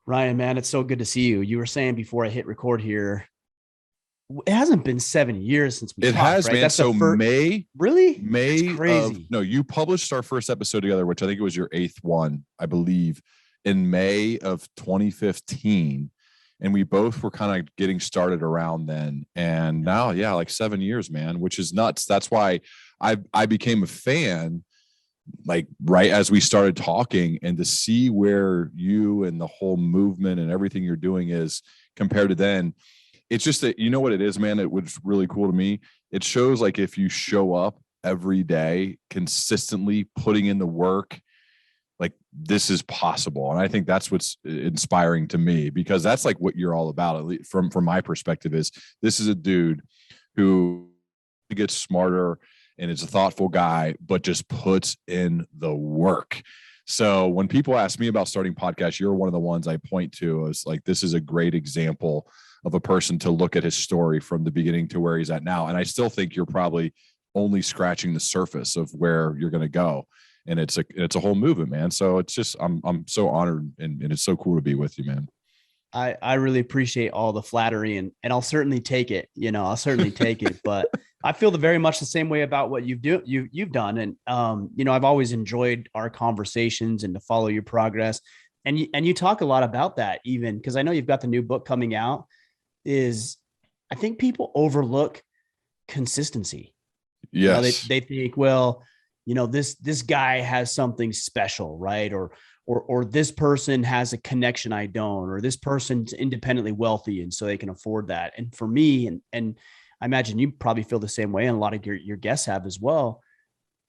Ryan, man, it's so good to see you. You were saying before I hit record here, it hasn't been 7 years since we It talked, has, right? man. That's the So first. May, Really? That's May of crazy. no, you published our first episode together, which I think it was your eighth one, I believe, in May of 2015. And we both were kind of getting started around then. And now, yeah, like 7 years, man, which is nuts. That's why I became a fan, like right as we started talking, and to see where you and the whole movement and everything you're doing is compared to then. It's just that, you know what it is, man. It was really cool to me. It shows like if you show up every day consistently putting in the work, like this is possible. And I think that's what's inspiring to me, because that's like what you're all about, at least from my perspective. Is this is a dude who gets smarter and is a thoughtful guy, but just puts in the work. So when people ask me about starting podcasts, you're one of the ones I point to as like, this is a great example of a person to look at his story from the beginning to where he's at now. And I still think you're probably only scratching the surface of where you're going to go. And it's a whole movement, man. So it's just, I'm so honored, and it's so cool to be with you, man. I really appreciate all the flattery and I'll certainly take it. I'll certainly take it. But I feel very much the same way about what you've done. And I've always enjoyed our conversations and to follow your progress. And you talk a lot about that, even because I know you've got the new book coming out. Is I think people overlook consistency. Yes. They think, well, this guy has something special, right? Or this person has a connection I don't, or this person's independently wealthy and so they can afford that. And for me, and I imagine you probably feel the same way, and a lot of your guests have as well.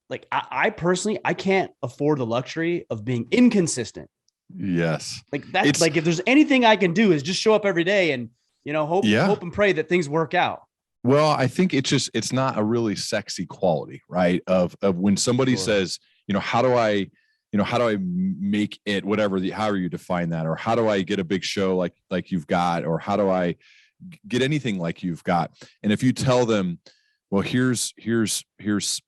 Like I personally, I can't afford the luxury of being inconsistent. Yes. Like that's It's like if there's anything I can do is just show up every day and yeah. hope and pray that things work out. Well, I think it's not a really sexy quality, right? Of when somebody Sure. says, how do I make it, whatever however you define that, or how do I get a big show like you've got, or how do I get anything like you've got? And if you tell them, well, here's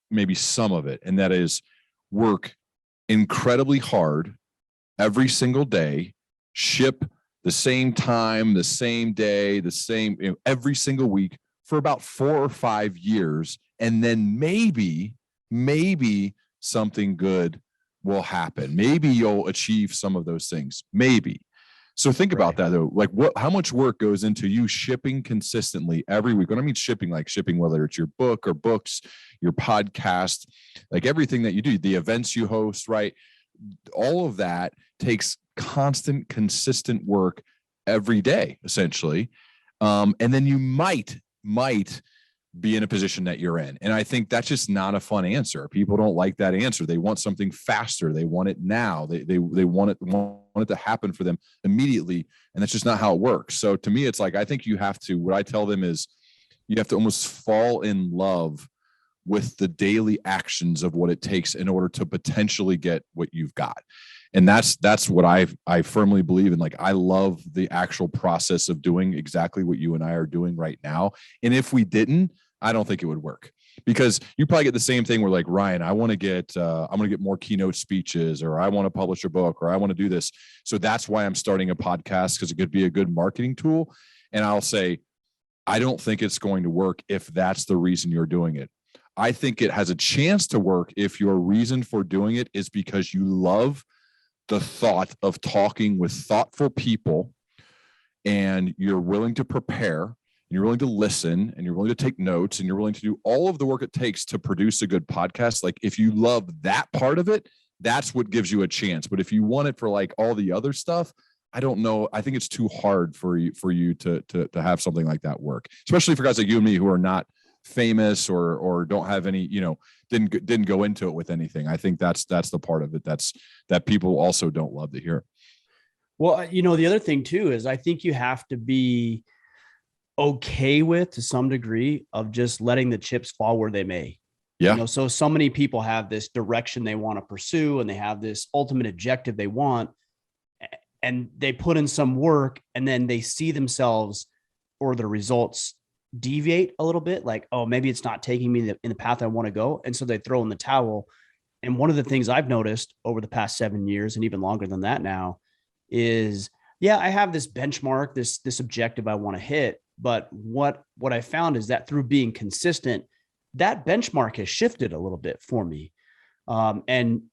maybe some of it, and that is work incredibly hard every single day, ship the same time, the same day, the same, every single week for about 4 or 5 years. And then maybe something good will happen. Maybe you'll achieve some of those things. Maybe. So think about that though. Like how much work goes into you shipping consistently every week? When I mean shipping, like shipping, whether it's your book or books, your podcast, like everything that you do, the events you host, right? All of that takes constant, consistent work every day, essentially. And then you might be in a position that you're in. And I think that's just not a fun answer. People don't like that answer. They want something faster. They want it now. They want it to happen for them immediately. And that's just not how it works. So to me, it's like, I think you have to, what I tell them is you have to almost fall in love with the daily actions of what it takes in order to potentially get what you've got. And that's what I firmly believe in. Like, I love the actual process of doing exactly what you and I are doing right now. And if we didn't, I don't think it would work, because you probably get the same thing where like, Ryan, I'm going to get more keynote speeches, or I want to publish a book, or I want to do this. So that's why I'm starting a podcast, because it could be a good marketing tool. And I'll say, I don't think it's going to work if that's the reason you're doing it. I think it has a chance to work if your reason for doing it is because you love the thought of talking with thoughtful people, and you're willing to prepare, and you're willing to listen, and you're willing to take notes, and you're willing to do all of the work it takes to produce a good podcast. Like, if you love that part of it, that's what gives you a chance. But if you want it for like all the other stuff, I don't know. I think it's too hard for you to have something like that work, especially for guys like you and me who are not famous or don't have any, didn't go into it with anything. I think that's the part of it that people also don't love to hear. Well, the other thing too is I think you have to be okay with, to some degree, of just letting the chips fall where they may. Yeah. So many people have this direction they want to pursue, and they have this ultimate objective they want, and they put in some work, and then they see themselves or the results deviate a little bit, like, oh, maybe it's not taking me in the path I want to go. And so they throw in the towel. And one of the things I've noticed over the past 7 years, and even longer than that now, is Yeah, I have this benchmark, this objective I want to hit. But what I found is that through being consistent, that benchmark has shifted a little bit for me. And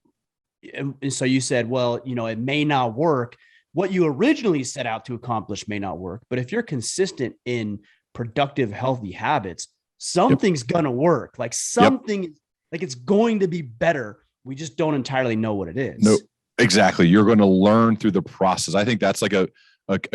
so you said, well, it may not work. What you originally set out to accomplish may not work. But if you're consistent in productive, healthy habits, Yep. something's gonna work. Like Yep. something, like it's going to be better. We just don't entirely know what it No, is. exactly. You're going to learn through the process. I think that's like a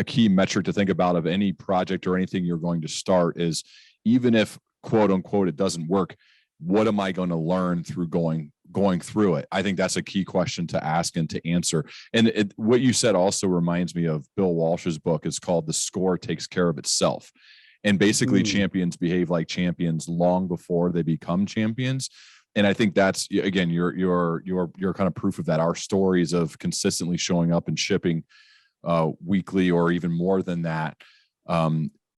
key metric to think about of any project or anything you're going to start is, even if quote unquote it doesn't work, what am I going to learn through going through it? I think that's a key question to ask and to answer. And what you said also reminds me of Bill Walsh's book. It's called The Score Takes Care of Itself. And basically champions behave like champions long before they become champions. And I think that's, again, you're kind of proof of that. Our stories of consistently showing up and shipping weekly or even more than that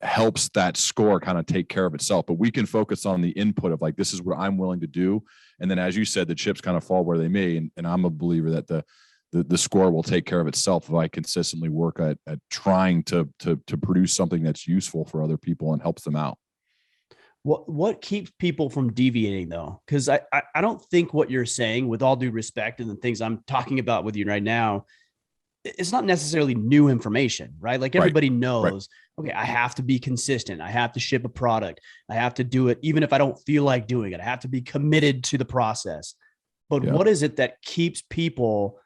helps that score kind of take care of itself. But we can focus on the input of like, this is what I'm willing to do. And then, as you said, the chips kind of fall where they may. And I'm a believer that the score will take care of itself if I consistently work at trying to produce something that's useful for other people and helps them out. What keeps people from deviating though? Because I don't think what you're saying, with all due respect, and the things I'm talking about with you right now, it's not necessarily new information, right? Like Right. everybody Right. knows, okay, I have to be consistent. I have to ship a product. I have to do it even if I don't feel like doing it. I have to be committed to the process. But Yeah. what is it that keeps people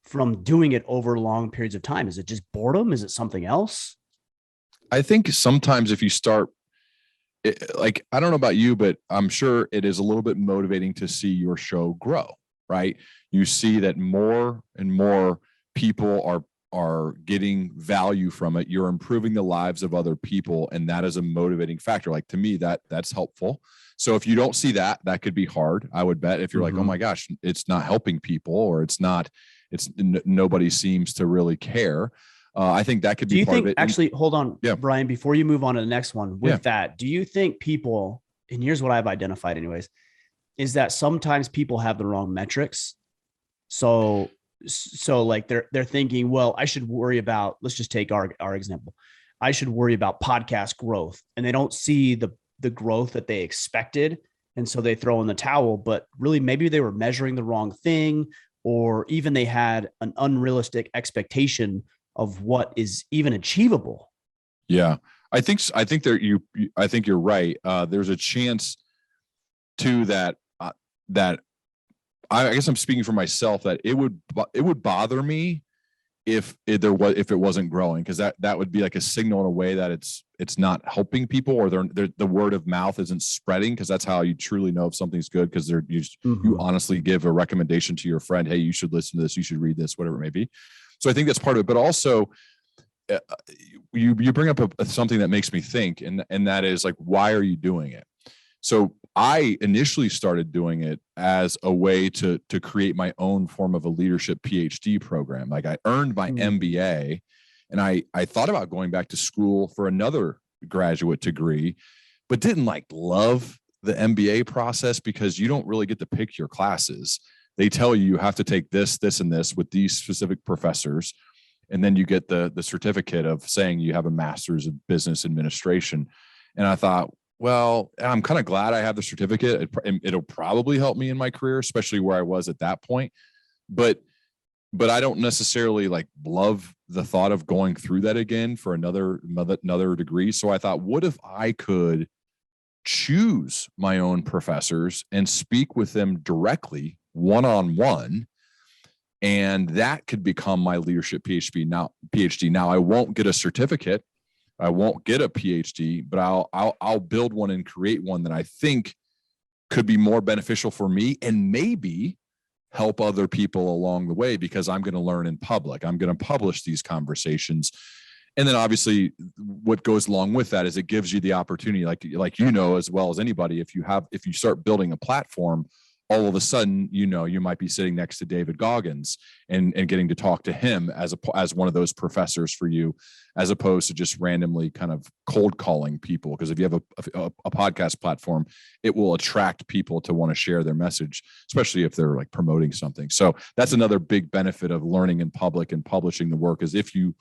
from doing it over long periods of time? Is it just boredom? Is it something else? I think sometimes if you start, like, I don't know about you, but I'm sure it is a little bit motivating to see your show grow, right? You see that more and more people are getting value from it. You're improving the lives of other people, and that is a motivating factor. Like, to me, that's helpful. So if you don't see that, that could be hard, I would bet. If you're like, oh my gosh, it's not helping people, or nobody seems to really care. I think that could Do be you part of think, it. actually, hold on, Yeah. Brian, before you move on to the next one Yeah. with that, do you think people, and here's what I've identified anyways, is that sometimes people have the wrong metrics. So like they're thinking, well, I should worry about, let's just take our example. I should worry about podcast growth, and they don't see the growth that they expected. And so they throw in the towel, but really maybe they were measuring the wrong thing, or even they had an unrealistic expectation of what is even achievable. Yeah. I think you're right. There's a chance too that that I guess I'm speaking for myself, that it would bother me if it wasn't growing, because that would be like a signal in a way that it's not helping people, or the word of mouth isn't spreading, because that's how you truly know if something's good, because you honestly give a recommendation to your friend, hey, you should listen to this, you should read this, whatever it may be. So I think that's part of it. But also, you bring up something that makes me think, and that is like, why are you doing it? So I initially started doing it as a way to create my own form of a leadership PhD program. Like, I earned my MBA, and I thought about going back to school for another graduate degree, but didn't like love the MBA process, because you don't really get to pick your classes. They tell you have to take this, this, and this with these specific professors. And then you get the certificate of saying you have a master's of business administration. And I thought, well, I'm kind of glad I have the certificate. It'll probably help me in my career, especially where I was at that point. But I don't necessarily like love the thought of going through that again for another degree. So I thought, what if I could choose my own professors and speak with them directly, one-on-one, and that could become my leadership PhD. Now I won't get a certificate, I won't get a PhD, but I'll build one and create one that I think could be more beneficial for me, and maybe help other people along the way, because I'm going to learn in public. I'm going to publish these conversations. And then obviously what goes along with that is it gives you the opportunity, like as well as anybody, if you start building a platform, all of a sudden, you might be sitting next to David Goggins and getting to talk to him as one of those professors for you, as opposed to just randomly kind of cold calling people. Because if you have a podcast platform, it will attract people to want to share their message, especially if they're like promoting something. So that's another big benefit of learning in public and publishing the work, is if you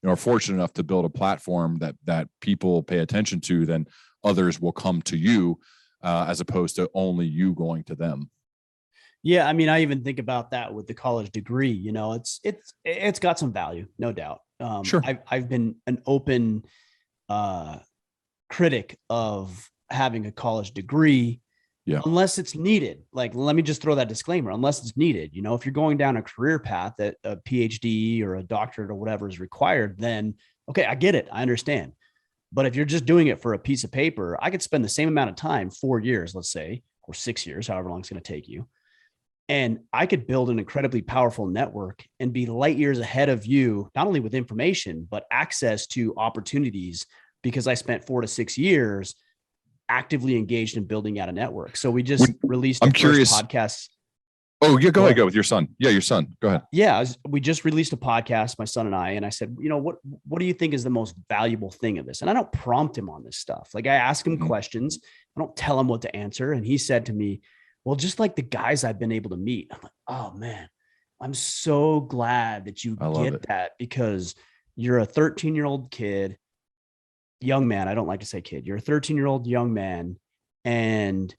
are fortunate enough to build a platform that people pay attention to, then others will come to you, as opposed to only you going to them. Yeah, I mean, I even think about that with the college degree. It's got some value, no doubt. Sure. I've been an open uh, critic of having a college degree, Yeah. unless it's needed. Like, let me just throw that disclaimer: unless it's needed. If you're going down a career path that a PhD or a doctorate or whatever is required, then okay, I get it, I understand. But if you're just doing it for a piece of paper, I could spend the same amount of time, 4 years, let's say, or 6 years, however long it's going to take you, and I could build an incredibly powerful network and be light years ahead of you, not only with information, but access to opportunities, because I spent 4 to 6 years actively engaged in building out a network. So we just released I'm the curious. first podcast. Oh, yeah, go ahead. Go with your son. Yeah, your son. Go ahead. Yeah, we just released a podcast, my son and I said, what do you think is the most valuable thing of this? And I don't prompt him on this stuff. Like, I ask him questions. I don't tell him what to answer. And he said to me, well, just like the guys I've been able to meet. I'm like, oh man, I'm so glad that you get that, because you're a 13-year-old kid, young man. I don't like to say kid. You're a 13-year-old young man, and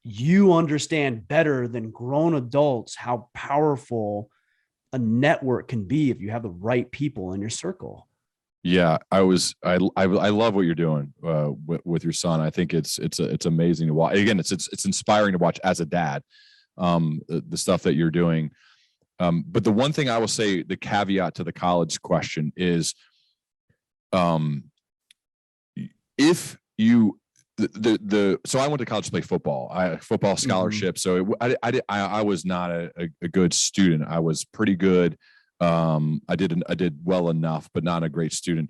you understand better than grown adults how powerful a network can be if you have the right people in your circle. Yeah, I love what you're doing with your son. I think it's amazing to watch. Again, it's inspiring to watch as a dad, the stuff that you're doing. But the one thing I will say, the caveat to the college question is, if you so I went to college to play football. Football scholarship. So I was not a good student. I was pretty good. I did well enough, but not a great student.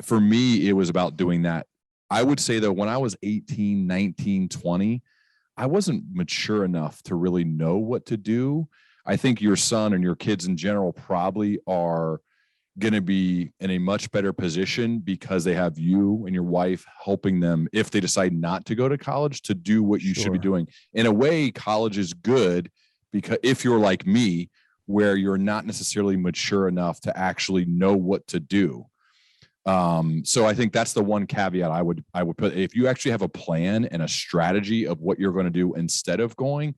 For me, it was about doing that. I would say that when I was 18, 19, 20, I wasn't mature enough to really know what to do. I think your son and your kids in general probably are going to be in a much better position because they have you and your wife helping them, if they decide not to go to college, to do what you should be doing. In a way, college is good, because if you're like me, where you're not necessarily mature enough to actually know what to do. So I think that's the one caveat I would put. If you actually have a plan and a strategy of what you're going to do instead of going,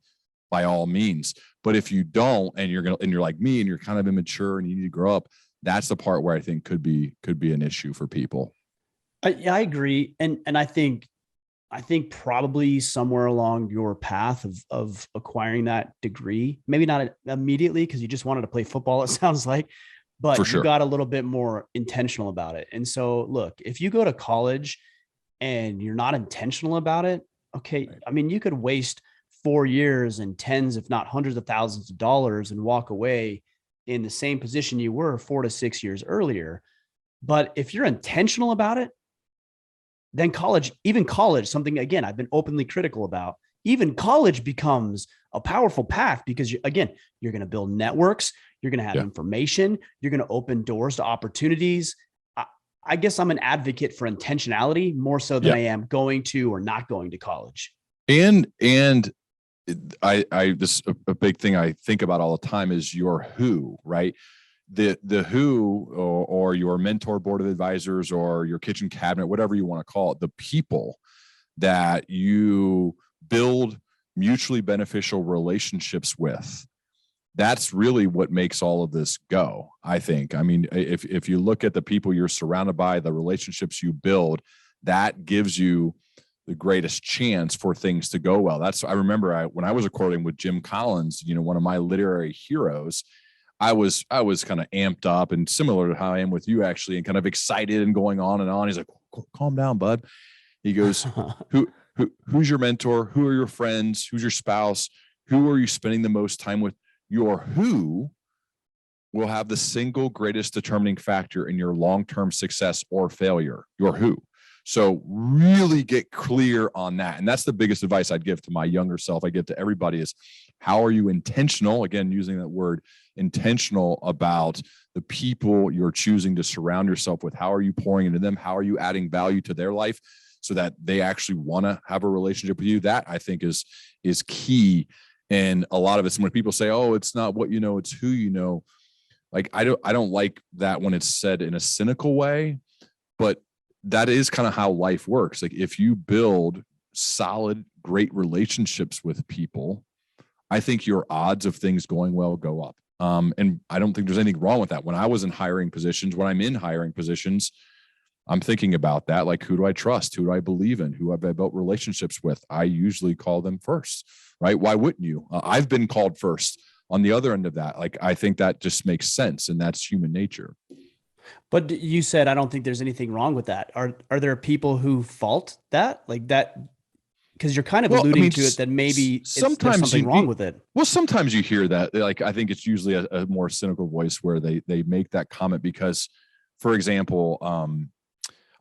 by all means. But if you don't, and you're like me and you're kind of immature and you need to grow up, that's the part where I think could be an issue for people. I agree. And I think probably somewhere along your path of acquiring that degree, maybe not immediately because you just wanted to play football, it sounds like, but For sure. You got a little bit more intentional about it. And so look, if you go to college and you're not intentional about it, okay, right. I mean, you could waste 4 years and tens, if not hundreds of thousands of dollars and walk away in the same position you were 4 to 6 years earlier. But if you're intentional about it, then even college, something, again, I've been openly critical about, even college becomes a powerful path, because you're going to build networks, you're going to have information, you're going to open doors to opportunities. I guess I'm an advocate for intentionality more so than I am going to or not going to college. And this a big thing I think about all the time is your who, right? The who, or your mentor board of advisors, or your kitchen cabinet, whatever you want to call it, the people that you build mutually beneficial relationships with. That's really what makes all of this go, I think. I mean, if you look at the people you're surrounded by, the relationships you build, that gives you the greatest chance for things to go well. I remember when I was recording with Jim Collins, one of my literary heroes, I was kind of amped up, and similar to how I am with you, actually, and kind of excited and going on and on. He's like, calm down, bud. He goes, who's your mentor? Who are your friends? Who's your spouse? Who are you spending the most time with? Your who will have the single greatest determining factor in your long-term success or failure. Your who. So really get clear on that. And that's the biggest advice I'd give to my younger self. I give to everybody is, how are you intentional? Again, using that word intentional about the people you're choosing to surround yourself with. How are you pouring into them? How are you adding value to their life so that they actually want to have a relationship with you? That, I think, is key. And a lot of it's when people say, oh, it's not what you know, it's who you know. Like, I don't like that when it's said in a cynical way, but that is kind of how life works. Like, if you build solid, great relationships with people, I think your odds of things going well go up. And I don't think there's anything wrong with that. When I was in hiring positions, when I'm in hiring positions, I'm thinking about that. Like, who do I trust? Who do I believe in? Who have I built relationships with? I usually call them first, right? Why wouldn't you? I've been called first on the other end of that. Like, I think that just makes sense, and that's human nature. But you said I don't think there's anything wrong with that. Are there people who fault that like that? Because you're kind of Well, I alluding mean, to it that maybe there's sometimes something wrong with it. well, sometimes you hear that. Like, I think it's usually a more cynical voice where they make that comment because, for example,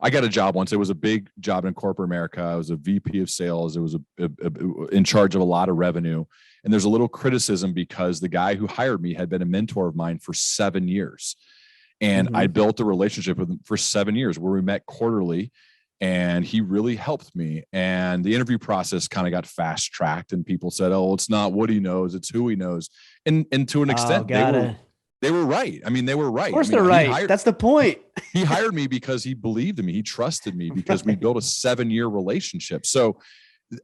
I got a job once. It was a big job in corporate America. I was a VP of sales. It was in charge of a lot of revenue. And there's a little criticism because the guy who hired me had been a mentor of mine for 7 years. And I built a relationship with him for 7 years where we met quarterly, and he really helped me. And the interview process kind of got fast tracked, and people said, "Oh, it's not what he knows, it's who he knows." And to an Oh, extent, got it. they were right. I mean, they were Of right. I course mean, they're right. That's the point. he hired me because he believed in me. He trusted me because we built a 7-year relationship. So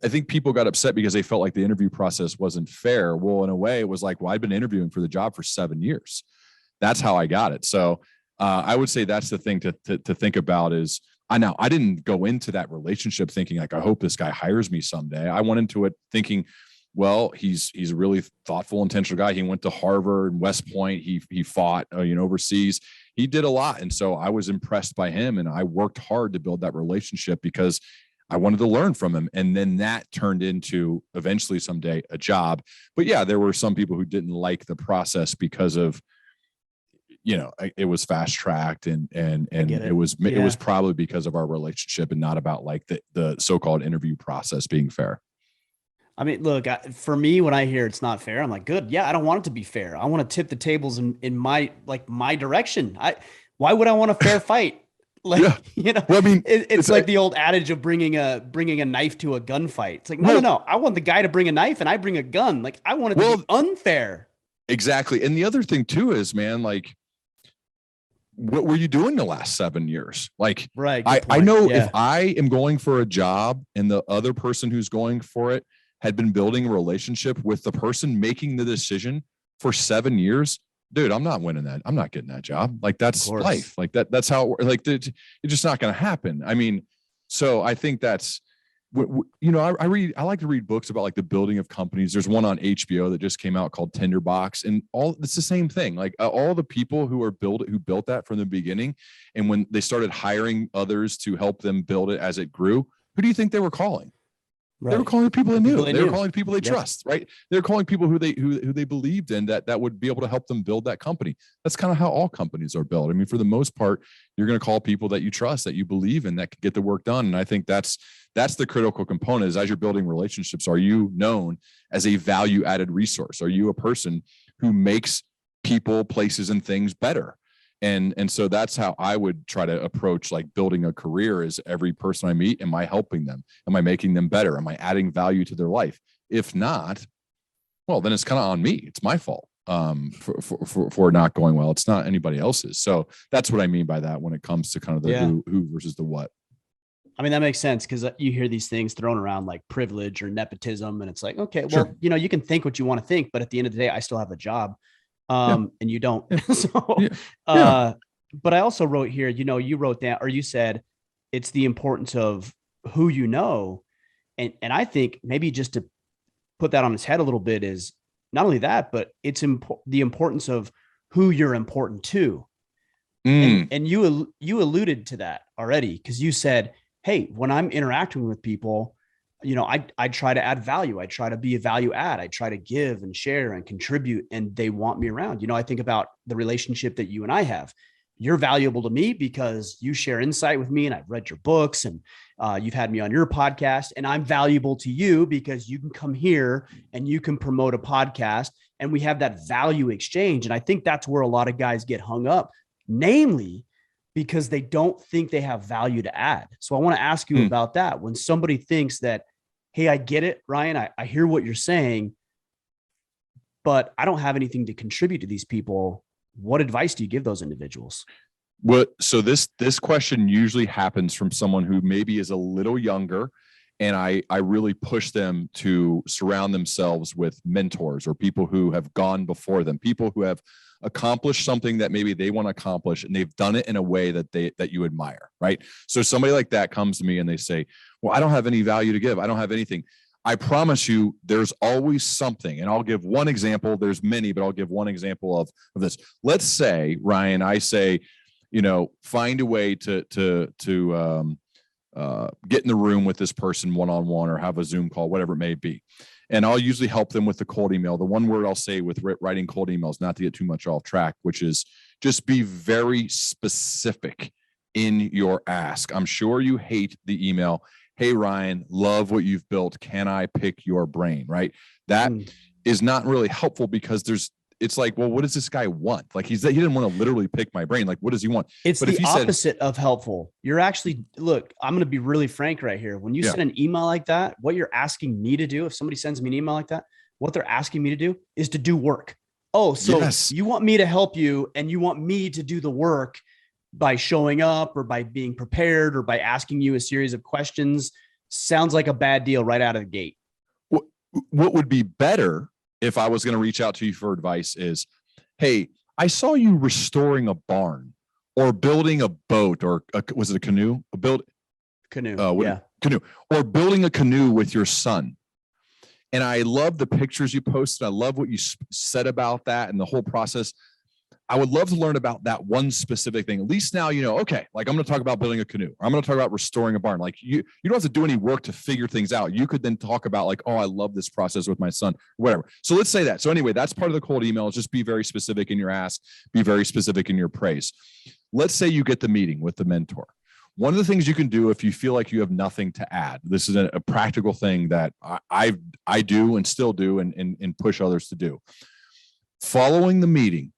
I think people got upset because they felt like the interview process wasn't fair. Well, in a way, it was like, well, I've been interviewing for the job for 7 years. That's how I got it. So I would say that's the thing to think about is I didn't go into that relationship thinking like, I hope this guy hires me someday. I went into it thinking, well, he's a really thoughtful, intentional guy. He went to Harvard and West Point. He fought, overseas. He did a lot. And so I was impressed by him, and I worked hard to build that relationship because I wanted to learn from him. And then that turned into eventually someday a job. But yeah, there were some people who didn't like the process because of, it was fast tracked and it was probably because of our relationship and not about like the so-called interview process being fair. I mean, look, for me, when I hear it's not fair, I'm like, good. Yeah, I don't want it to be fair. I want to tip the tables in my direction. Why would I want a fair fight? Like, yeah. Well, I mean, it's like the old adage of bringing a knife to a gunfight. It's like, no. I want the guy to bring a knife and I bring a gun. Like, I want it to be unfair. Exactly. And the other thing too is, man, like, what were you doing the last 7 years? Like, right. I know if I am going for a job and the other person who's going for it had been building a relationship with the person making the decision for 7 years, dude, I'm not winning that. I'm not getting that job. Like, that's life. Like that's how it, like, it's just not going to happen. I mean, so I think that's, I like to read books about like the building of companies. There's one on HBO that just came out called Tinderbox, and it's the same thing. Like all the people who built that from the beginning, and when they started hiring others to help them build it as it grew, who do you think they were calling? Right. They were calling people they knew. They were calling people they trust, right? They're calling people who they believed in that would be able to help them build that company. That's kind of how all companies are built. I mean, for the most part, you're going to call people that you trust, that you believe in, that can get the work done. And I think that's the critical component is as you're building relationships, are you known as a value added resource? Are you a person who makes people, places, and things better? And so that's how I would try to approach like building a career is every person I meet, am I helping them? Am I making them better? Am I adding value to their life? If not, well, then it's kind of on me. It's my fault for not going well. It's not anybody else's. So that's what I mean by that when it comes to kind of the who versus the what. I mean, that makes sense because you hear these things thrown around like privilege or nepotism. And it's like, okay, well, you can think what you want to think, but at the end of the day, I still have a job. And you don't. But I also wrote here, you wrote down, or you said it's the importance of who you know. And I think maybe just to put that on its head a little bit is not only that, but it's the importance of who you're important to. And you alluded to that already because you said, hey, when I'm interacting with people, I try to add value. I try to be a value add. I try to give and share and contribute, and they want me around. I think about the relationship that you and I have. You're valuable to me because you share insight with me, and I've read your books, and you've had me on your podcast, and I'm valuable to you because you can come here and you can promote a podcast, and we have that value exchange. And I think that's where a lot of guys get hung up, namely because they don't think they have value to add. So I want to ask you about that. When somebody thinks that, hey, I get it, Ryan, I hear what you're saying, but I don't have anything to contribute to these people. what advice do you give those individuals? So this question usually happens from someone who maybe is a little younger, and I really push them to surround themselves with mentors or people who have gone before them, people who have accomplished something that maybe they want to accomplish, and they've done it in a way that you admire, right? So somebody like that comes to me and they say, well, I don't have any value to give. I don't have anything. I promise you there's always something. And I'll give one example. There's many, but I'll give one example of this. Let's say, Ryan, I say, find a way to get in the room with this person one-on-one, or have a Zoom call, whatever it may be. And I'll usually help them with the cold email. The one word I'll say with writing cold emails, not to get too much off track, which is just be very specific in your ask. I'm sure you hate the email, hey, Ryan, love what you've built. Can I pick your brain? Right? That is not really helpful, because it's like, well, what does this guy want? Like he didn't want to literally pick my brain. Like, what does he want? It's the opposite of helpful. You're actually, look, I'm going to be really frank right here. When you send an email like that, what you're asking me to do, if somebody sends me an email like that, what they're asking me to do is to do work. Oh, so you want me to help you, and you want me to do the work by showing up, or by being prepared, or by asking you a series of questions. Sounds like a bad deal right out of the gate. What would be better if I was going to reach out to you for advice is, hey, I saw you restoring a barn, or building a boat, or was it a canoe? Canoe. Canoe, or building a canoe with your son. And I love the pictures you posted. I love what you said about that and the whole process. I would love to learn about that one specific thing. At least now, okay, like I'm going to talk about building a canoe, or I'm going to talk about restoring a barn. Like you don't have to do any work to figure things out. You could then talk about like, oh, I love this process with my son, whatever. So let's say that. So anyway, that's part of the cold email, is just be very specific in your ask, be very specific in your praise. Let's say you get the meeting with the mentor. One of the things you can do if you feel like you have nothing to add, this is a practical thing that I do and still do and push others to do. Following the meeting,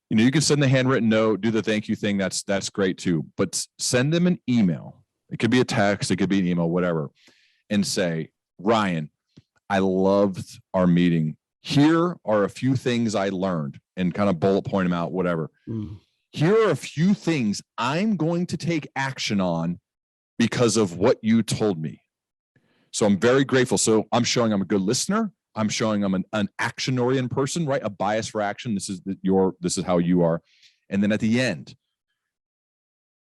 you can send the handwritten note, do the thank you thing. That's great too. But send them an email. It could be a text, it could be an email, whatever, and say, Ryan, I loved our meeting. Here are a few things I learned, and kind of bullet point them out, whatever. Here are a few things I'm going to take action on because of what you told me. So I'm very grateful. So I'm showing I'm a good listener. I'm showing I'm an action-oriented person, right? A bias for action. This is how you are. And then at the end,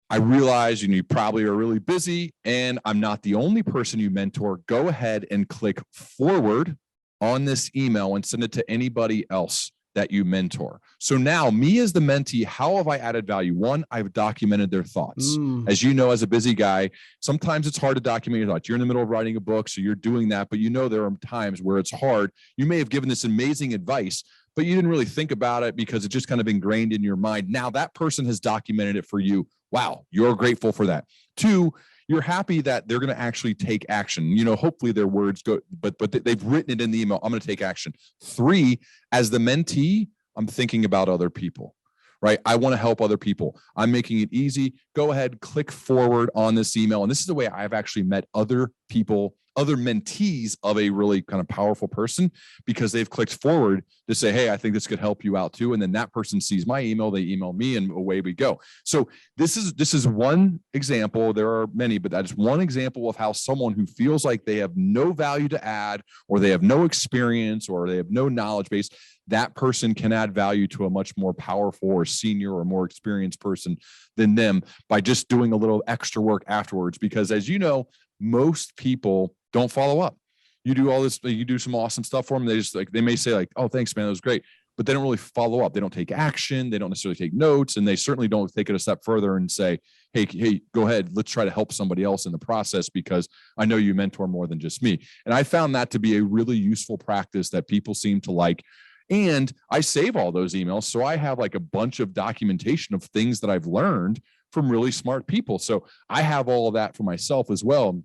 I realize you probably are really busy, and I'm not the only person you mentor. Go ahead and click forward on this email and send it to anybody else that you mentor. So now, me as the mentee, how have I added value? One, I've documented their thoughts. As you know, as a busy guy, sometimes it's hard to document your thoughts. You're in the middle of writing a book, so you're doing that, but there are times where it's hard. You may have given this amazing advice, but you didn't really think about it because it just kind of ingrained in your mind. Now that person has documented it for you. Wow, you're grateful for that. Two, you're happy that they're going to actually take action. Hopefully their words go, but they've written it in the email. I'm going to take action. Three, as the mentee, I'm thinking about other people, right? I want to help other people. I'm making it easy. Go ahead, click forward on this email. And this is the way I've actually met other people, other mentees of a really kind of powerful person, because they've clicked forward to say, hey, I think this could help you out too. And then that person sees my email, they email me, and away we go. So this is one example. There are many, but that's one example of how someone who feels like they have no value to add, or they have no experience, or they have no knowledge base, that person can add value to a much more powerful or senior or more experienced person than them by just doing a little extra work afterwards. Because as you know, most people don't follow up. You do all this, you do some awesome stuff for them. They may say like, oh, thanks, man, that was great. But they don't really follow up. They don't take action. They don't necessarily take notes, and they certainly don't take it a step further and say, hey, go ahead. Let's try to help somebody else in the process, because I know you mentor more than just me. And I found that to be a really useful practice that people seem to like. And I save all those emails. So I have like a bunch of documentation of things that I've learned from really smart people. So I have all of that for myself as well.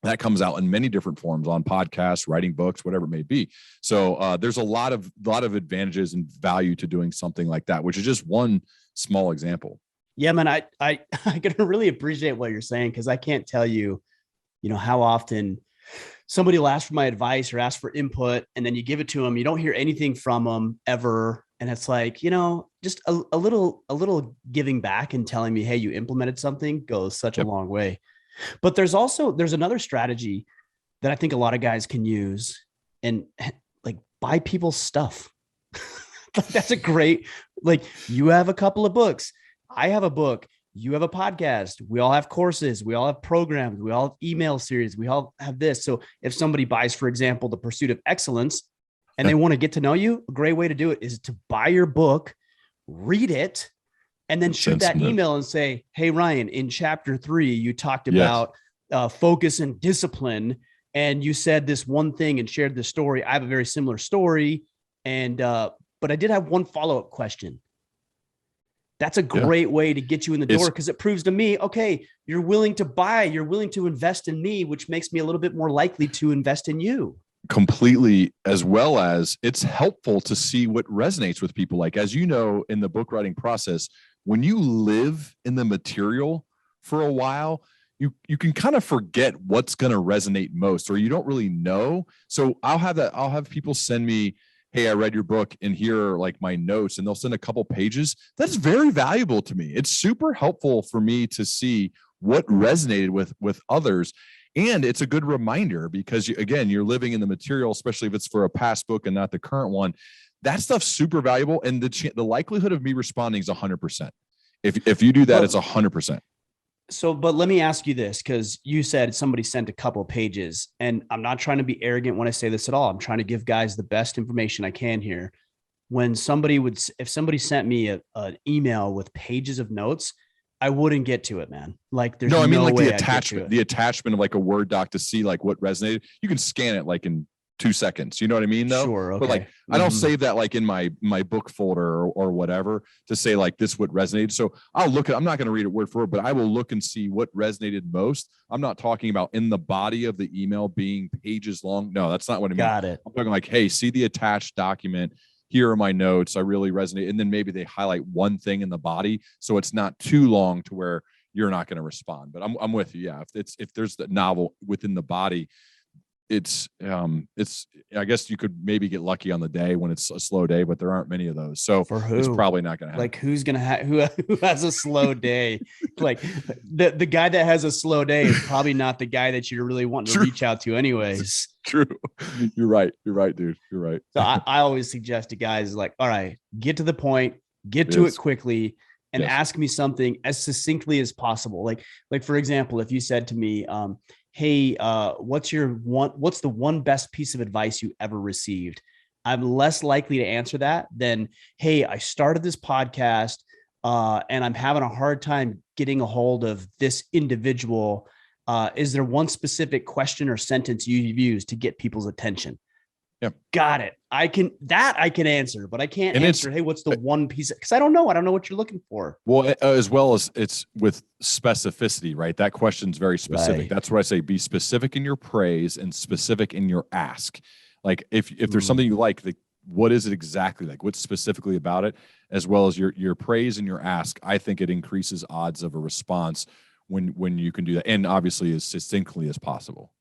That comes out in many different forms, on podcasts, writing books, whatever it may be. So there's a lot of advantages and value to doing something like that, which is just one small example. Yeah, man, I can really appreciate what you're saying, because I can't tell you, how often somebody will ask for my advice or ask for input, and then you give it to them. You don't hear anything from them ever. And it's like, just a little giving back and telling me, hey, you implemented something goes such a Yep. long way. But there's another strategy that I think a lot of guys can use, and like buy people's stuff. That's a great, like, you have a couple of books. I have a book. You have a podcast. We all have courses. We all have programs. We all have email series. We all have this. So if somebody buys, for example, The Pursuit of Excellence, and they want to get to know you, a great way to do it is to buy your book, read it, and then shoot that email and say, hey, Ryan, in chapter 3, you talked Yes. about focus and discipline. And you said this one thing and shared this story. I have a very similar story. And, but I did have one follow-up question. That's a Yeah. great way to get you in the door, because it proves to me, okay, you're willing to buy, you're willing to invest in me, which makes me a little bit more likely to invest in you. Completely, as well as it's helpful to see what resonates with people. Like, as you know, in the book writing process, when you live in the material for a while, you can kind of forget what's going to resonate most, or you don't really know. So I'll have people send me, hey, I read your book, and here are like my notes, and they'll send a couple pages. That's very valuable to me. It's super helpful for me to see what resonated with others. And it's a good reminder, because again, you're living in the material, especially if it's for a past book and not the current one. That stuff's super valuable. And the likelihood of me responding is 100%. If you do that, it's 100%. So, but let me ask you this, because you said somebody sent a couple of pages, and I'm not trying to be arrogant when I say this at all. I'm trying to give guys the best information I can here. When if somebody sent me an email with pages of notes, I wouldn't get to it, man. Like, there's no, I mean, no like way the attachment of like a Word doc to see like what resonated. You can scan it like in 2 seconds. You know what I mean, though? Sure. Okay. But like, I don't save that like in my book folder or whatever to say like this what resonated. So I'll look at. I'm not going to read it word for word, but I will look and see what resonated most. I'm not talking about in the body of the email being pages long. No, that's not what I mean. Got it. I'm talking like, hey, see the attached document. Here are my notes. I really resonate. And then maybe they highlight one thing in the body, so it's not too long to where you're not going to respond. But I'm with you. Yeah. If there's the novel within the body, it's I guess you could maybe get lucky on the day when it's a slow day, but there aren't many of those. So for who? It's probably not going to happen. Like, who's going to have, who has a slow day? Like, the guy that has a slow day is probably not the guy that you're really wanting to reach out to anyways. True. You're right, dude. You're right. So I always suggest to guys, like, all right, get to the point, get to it quickly, and ask me something as succinctly as possible. Like for example, if you said to me, hey, what's the one best piece of advice you ever received? I'm less likely to answer that than, hey, I started this podcast and I'm having a hard time getting a hold of this individual. Is there one specific question or sentence you've used to get people's attention? Yep. Got it. I can answer, but I can't answer, hey, what's the one piece? Because I don't know what you're looking for. Well, as well as it's with specificity, right? That question's very specific. Right. That's what I say. Be specific in your praise and specific in your ask. Like if there's something you like, what is it exactly like? What's specifically about it? As well as your praise and your ask. I think it increases odds of a response when you can do that, and obviously as succinctly as possible.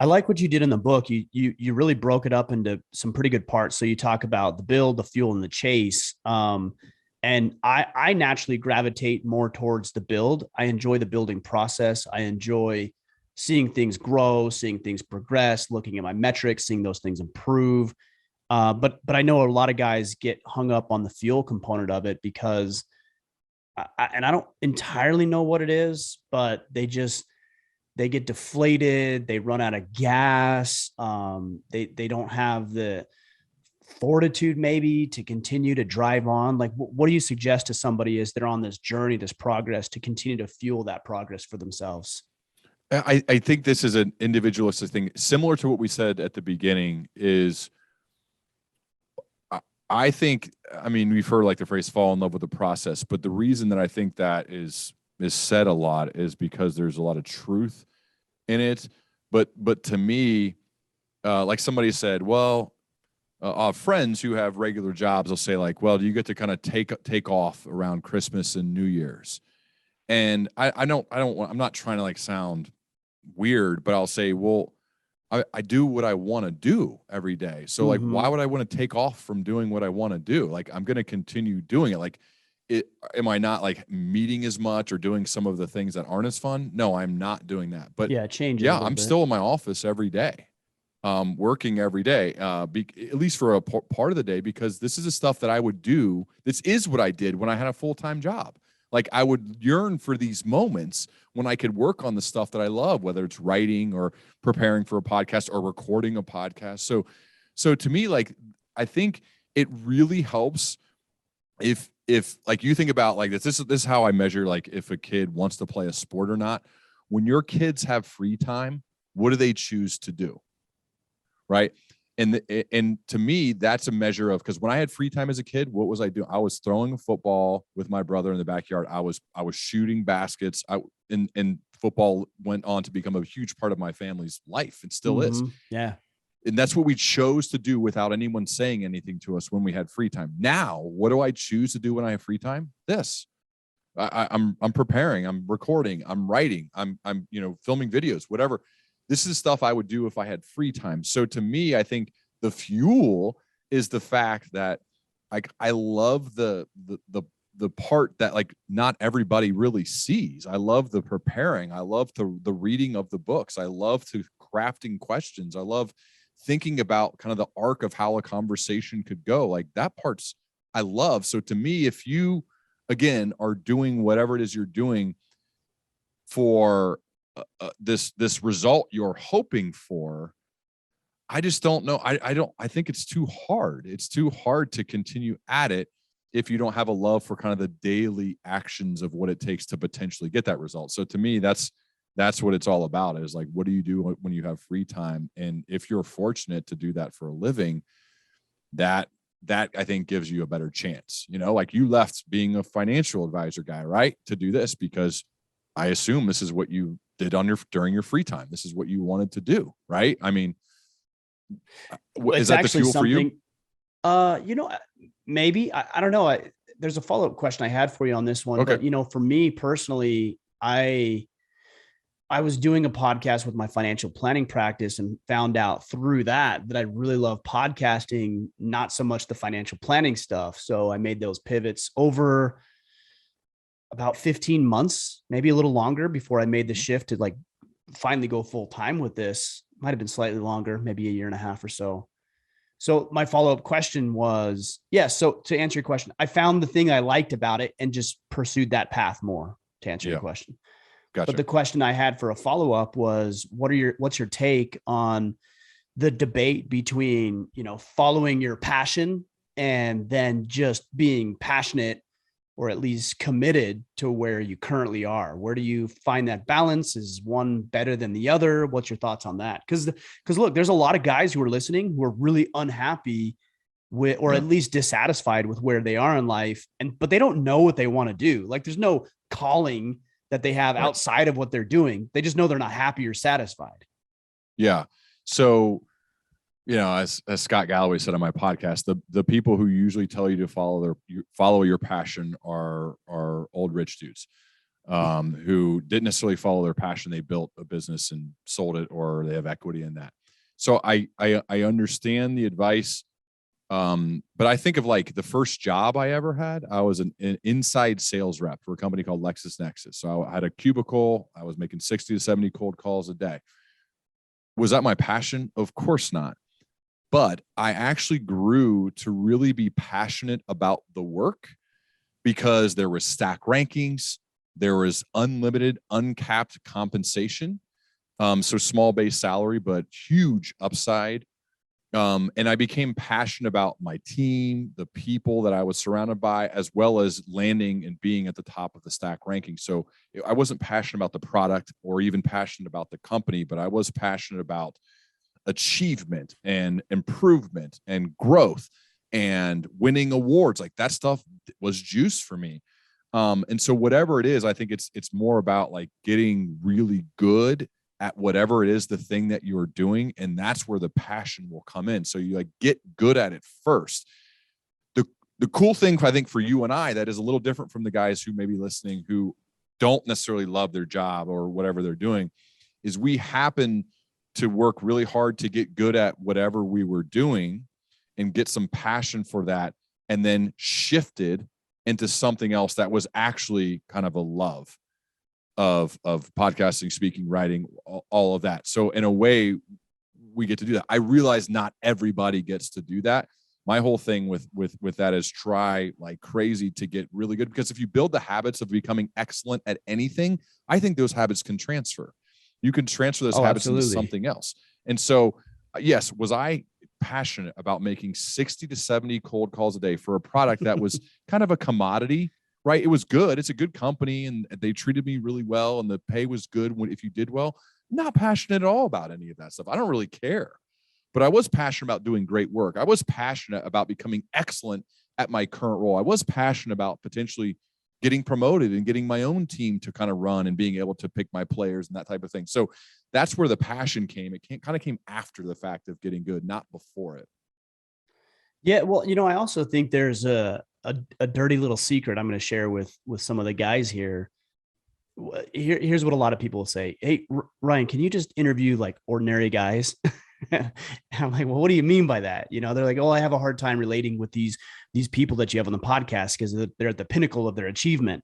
I like what you did in the book. You really broke it up into some pretty good parts. So you talk about the build, the fuel, and the chase. And I naturally gravitate more towards the build. I enjoy the building process. I enjoy seeing things grow, seeing things progress, looking at my metrics, seeing those things improve. But I know a lot of guys get hung up on the fuel component of it because, and I don't entirely know what it is, but they get deflated. They run out of gas. They don't have the fortitude maybe to continue to drive on. Like, what do you suggest to somebody as they're on this journey, this progress, to continue to fuel that progress for themselves? I think this is an individualistic thing, similar to what we said at the beginning. Is I think, I mean, we've heard like the phrase "fall in love with the process," but the reason that I think that is said a lot is because there's a lot of truth in it. But to me, like somebody said, well, friends who have regular jobs will say like, well, do you get to kind of take off around Christmas and New Year's? And I'm not trying to like sound weird, but I'll say, well, I do what I want to do every day. So like, why would I want to take off from doing what I want to do? Like, I'm going to continue doing it. Like, am I not like meeting as much or doing some of the things that aren't as fun? No, I'm not doing that. But change it a yeah, little I'm bit. still in my office every day, working every day, at least for a part of the day, because this is the stuff that I would do. This is what I did when I had a full-time job. Like, I would yearn for these moments when I could work on the stuff that I love, whether it's writing or preparing for a podcast or recording a podcast. So to me, like, I think it really helps if like you think about like this is how I measure like if a kid wants to play a sport or not. When your kids have free time, what do they choose to do? Right. And to me, that's a measure of, because when I had free time as a kid, what was I doing? I was throwing a football with my brother in the backyard. I was shooting baskets. And football went on to become a huge part of my family's life. It still is. Yeah. And that's what we chose to do without anyone saying anything to us when we had free time. Now, what do I choose to do when I have free time? This. I'm preparing, I'm recording, I'm writing, I'm filming videos, whatever. This is stuff I would do if I had free time. So to me, I think the fuel is the fact that like I love the part that like not everybody really sees. I love the preparing. I love the reading of the books. I love to crafting questions. I love thinking about kind of the arc of how a conversation could go. Like that part's I love. So to me, if you again are doing whatever it is you're doing for this result you're hoping for, I just don't know. I think it's too hard. It's too hard to continue at it if you don't have a love for kind of the daily actions of what it takes to potentially get that result. So to me, that's what it's all about, is like, what do you do when you have free time? And if you're fortunate to do that for a living, that I think gives you a better chance. Like you left being a financial advisor guy, right, to do this because I assume this is what you did during your free time. This is what you wanted to do, right? I mean, is that the fuel for you? Maybe I don't know. There's a follow-up question I had for you on this one, Okay. but for me personally, I was doing a podcast with my financial planning practice and found out through that I really love podcasting, not so much the financial planning stuff. So I made those pivots over about 15 months, maybe a little longer, before I made the shift to like finally go full time with this. Might've been slightly longer, maybe a year and a half or so. So my follow-up question was, yes. So to answer your question, I found the thing I liked about it and just pursued that path more, to answer your question. Gotcha. But the question I had for a follow-up was, what's your take on the debate between, following your passion and then just being passionate or at least committed to where you currently are? Where do you find that balance? Is one better than the other? What's your thoughts on that? Because look, there's a lot of guys who are listening who are really unhappy with, or at least dissatisfied with where they are in life. But they don't know what they want to do. Like there's no calling that they have outside of what they're doing. They just know they're not happy or satisfied. Yeah. So, as Scott Galloway said on my podcast, the people who usually tell you to follow your passion are old rich dudes, who didn't necessarily follow their passion. They built a business and sold it, or they have equity in that. So I understand the advice. But I think of like the first job I ever had, I was an inside sales rep for a company called LexisNexis. So I had a cubicle. I was making 60 to 70 cold calls a day. Was that my passion? Of course not. But I actually grew to really be passionate about the work because there was stack rankings. There was unlimited, uncapped compensation. So small base salary, but huge upside. And I became passionate about my team, the people that I was surrounded by, as well as landing and being at the top of the stack ranking. So I wasn't passionate about the product or even passionate about the company, but I was passionate about achievement and improvement and growth and winning awards. Like that stuff was juice for me. And so whatever it is, I think it's more about like getting really good at whatever it is, the thing that you're doing. And that's where the passion will come in. So you like get good at it first. The cool thing, I think, for you and I, that is a little different from the guys who may be listening, who don't necessarily love their job or whatever they're doing, is we happen to work really hard to get good at whatever we were doing and get some passion for that, and then shifted into something else that was actually kind of a love of podcasting, speaking, writing, all of that. So in a way, we get to do that. I realize not everybody gets to do that. My whole thing with that is try like crazy to get really good, because if you build the habits of becoming excellent at anything, I think those habits can transfer. You can transfer those habits into something else. And so, yes, was I passionate about making 60 to 70 cold calls a day for a product that was kind of a commodity, right? It was good. It's a good company and they treated me really well and the pay was good if you did well. Not passionate at all about any of that stuff. I don't really care. But I was passionate about doing great work. I was passionate about becoming excellent at my current role. I was passionate about potentially getting promoted and getting my own team to kind of run and being able to pick my players and that type of thing. So that's where the passion came. It kind of came after the fact of getting good, not before it. Yeah. Well, I also think there's a dirty little secret I'm going to share with some of the guys here. Here's what a lot of people say. Hey, Ryan, can you just interview like ordinary guys? And I'm like, well, what do you mean by that? They're like, oh, I have a hard time relating with these people that you have on the podcast because they're at the pinnacle of their achievement.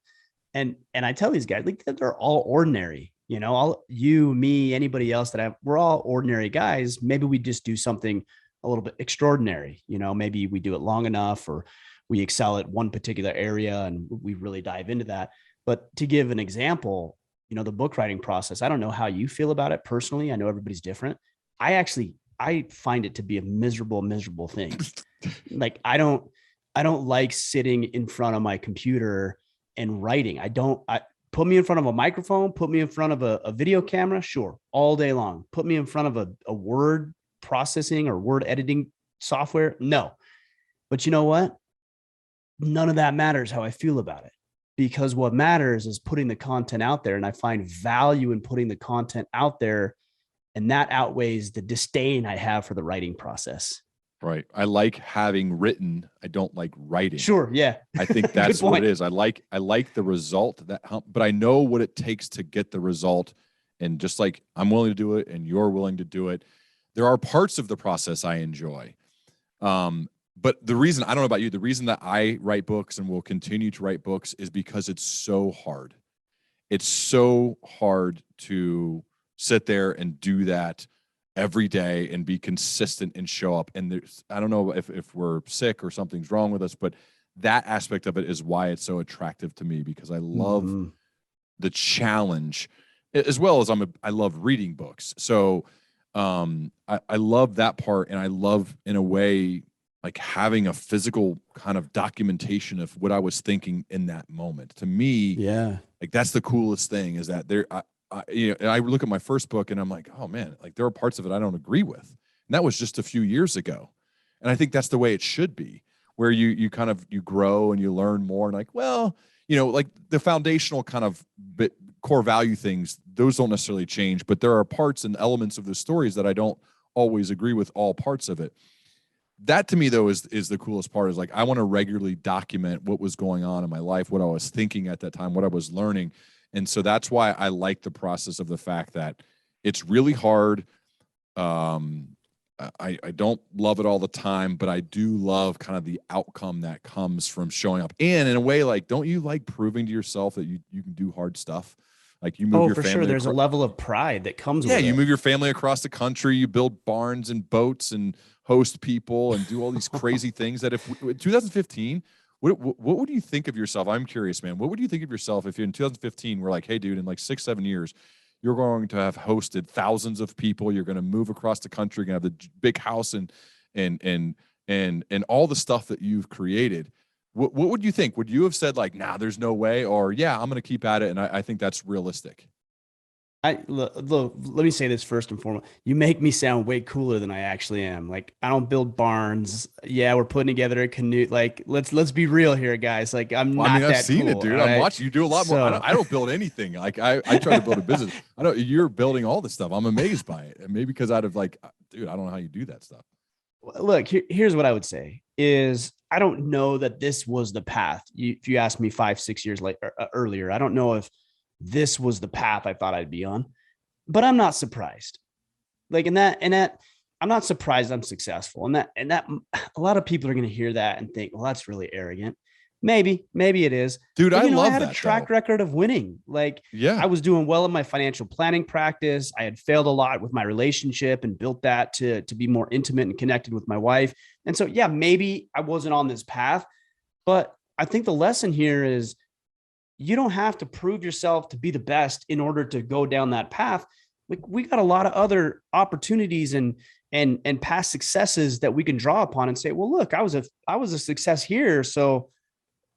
And I tell these guys, like, they're all ordinary. You, me, anybody else we're all ordinary guys. Maybe we just do something a little bit extraordinary. Maybe we do it long enough, or we excel at one particular area and we really dive into that. But to give an example, the book writing process, I don't know how you feel about it personally. I know everybody's different. I find it to be a miserable thing. Like, I don't like sitting in front of my computer and writing. Put me in front of a microphone, put me in front of a video camera. Sure. All day long. Put me in front of a word processing or word editing software. No, but you know what? None of that matters how I feel about it, because what matters is putting the content out there. And I find value in putting the content out there. And that outweighs the disdain I have for the writing process. Right. I like having written. I don't like writing. Sure. Yeah. I think that's what it is. I like the result but I know what it takes to get the result. And just like I'm willing to do it and you're willing to do it, there are parts of the process I enjoy. But the reason, I don't know about you, the reason that I write books and will continue to write books is because it's so hard. It's so hard to sit there and do that every day and be consistent and show up. And I don't know if we're sick or something's wrong with us, but that aspect of it is why it's so attractive to me, because I love the challenge, as well as I love reading books. So I love that part. And I love, in a way, like having a physical kind of documentation of what I was thinking in that moment. To me, yeah, like that's the coolest thing, is that and I look at my first book and I'm like, oh man, like there are parts of it I don't agree with. And that was just a few years ago. And I think that's the way it should be, where you kind of, you grow and you learn more, and like, well, like the foundational kind of core value things, those don't necessarily change, but there are parts and elements of the stories that I don't always agree with all parts of it. That to me though is the coolest part, is like, I want to regularly document what was going on in my life, what I was thinking at that time, what I was learning. And so that's why I like the process of the fact that it's really hard. I don't love it all the time, but I do love kind of the outcome that comes from showing up. And in a way, like, don't you like proving to yourself that you can do hard stuff? Like, you move your family. For sure. There's a level of pride that comes with it. Yeah, you move your family across the country, you build barns and boats and host people and do all these crazy things that if 2015, what would you think of yourself? I'm curious, man. What would you think of yourself if in 2015 we're like, hey, dude, in like 6-7 years, you're going to have hosted thousands of people. You're going to move across the country. You're going to have the big house and all the stuff that you've created. What would you think? Would you have said like, nah, there's no way, or yeah, I'm going to keep at it, and I think that's realistic? Look, let me say this first and foremost. You make me sound way cooler than I actually am. Like, I don't build barns. Yeah, we're putting together a canoe. Like, let's be real here, guys. Like, I've seen it, dude. I'm watching you do a lot more. I don't build anything. Like, I try to build a business. You're building all this stuff. I'm amazed by it. And maybe because out of like, dude, I don't know how you do that stuff. Look, here's what I would say is, I don't know that this was the path. If you asked me 5-6 years earlier, I don't know if this was the path I thought I'd be on, but I'm not surprised. Like in that, I'm not surprised I'm successful. And that a lot of people are going to hear that and think, well, that's really arrogant. Maybe it is. Dude, But I I love had a that track though. record of winning. Like Yeah. I was doing well in my financial planning practice. I had failed a lot with my relationship and built that to be more intimate and connected with my wife. And so, yeah, maybe I wasn't on this path, but I think the lesson here is you don't have to prove yourself to be the best in order to go down that path. Like we got a lot of other opportunities and past successes that we can draw upon and say, well, look, I was a success here. So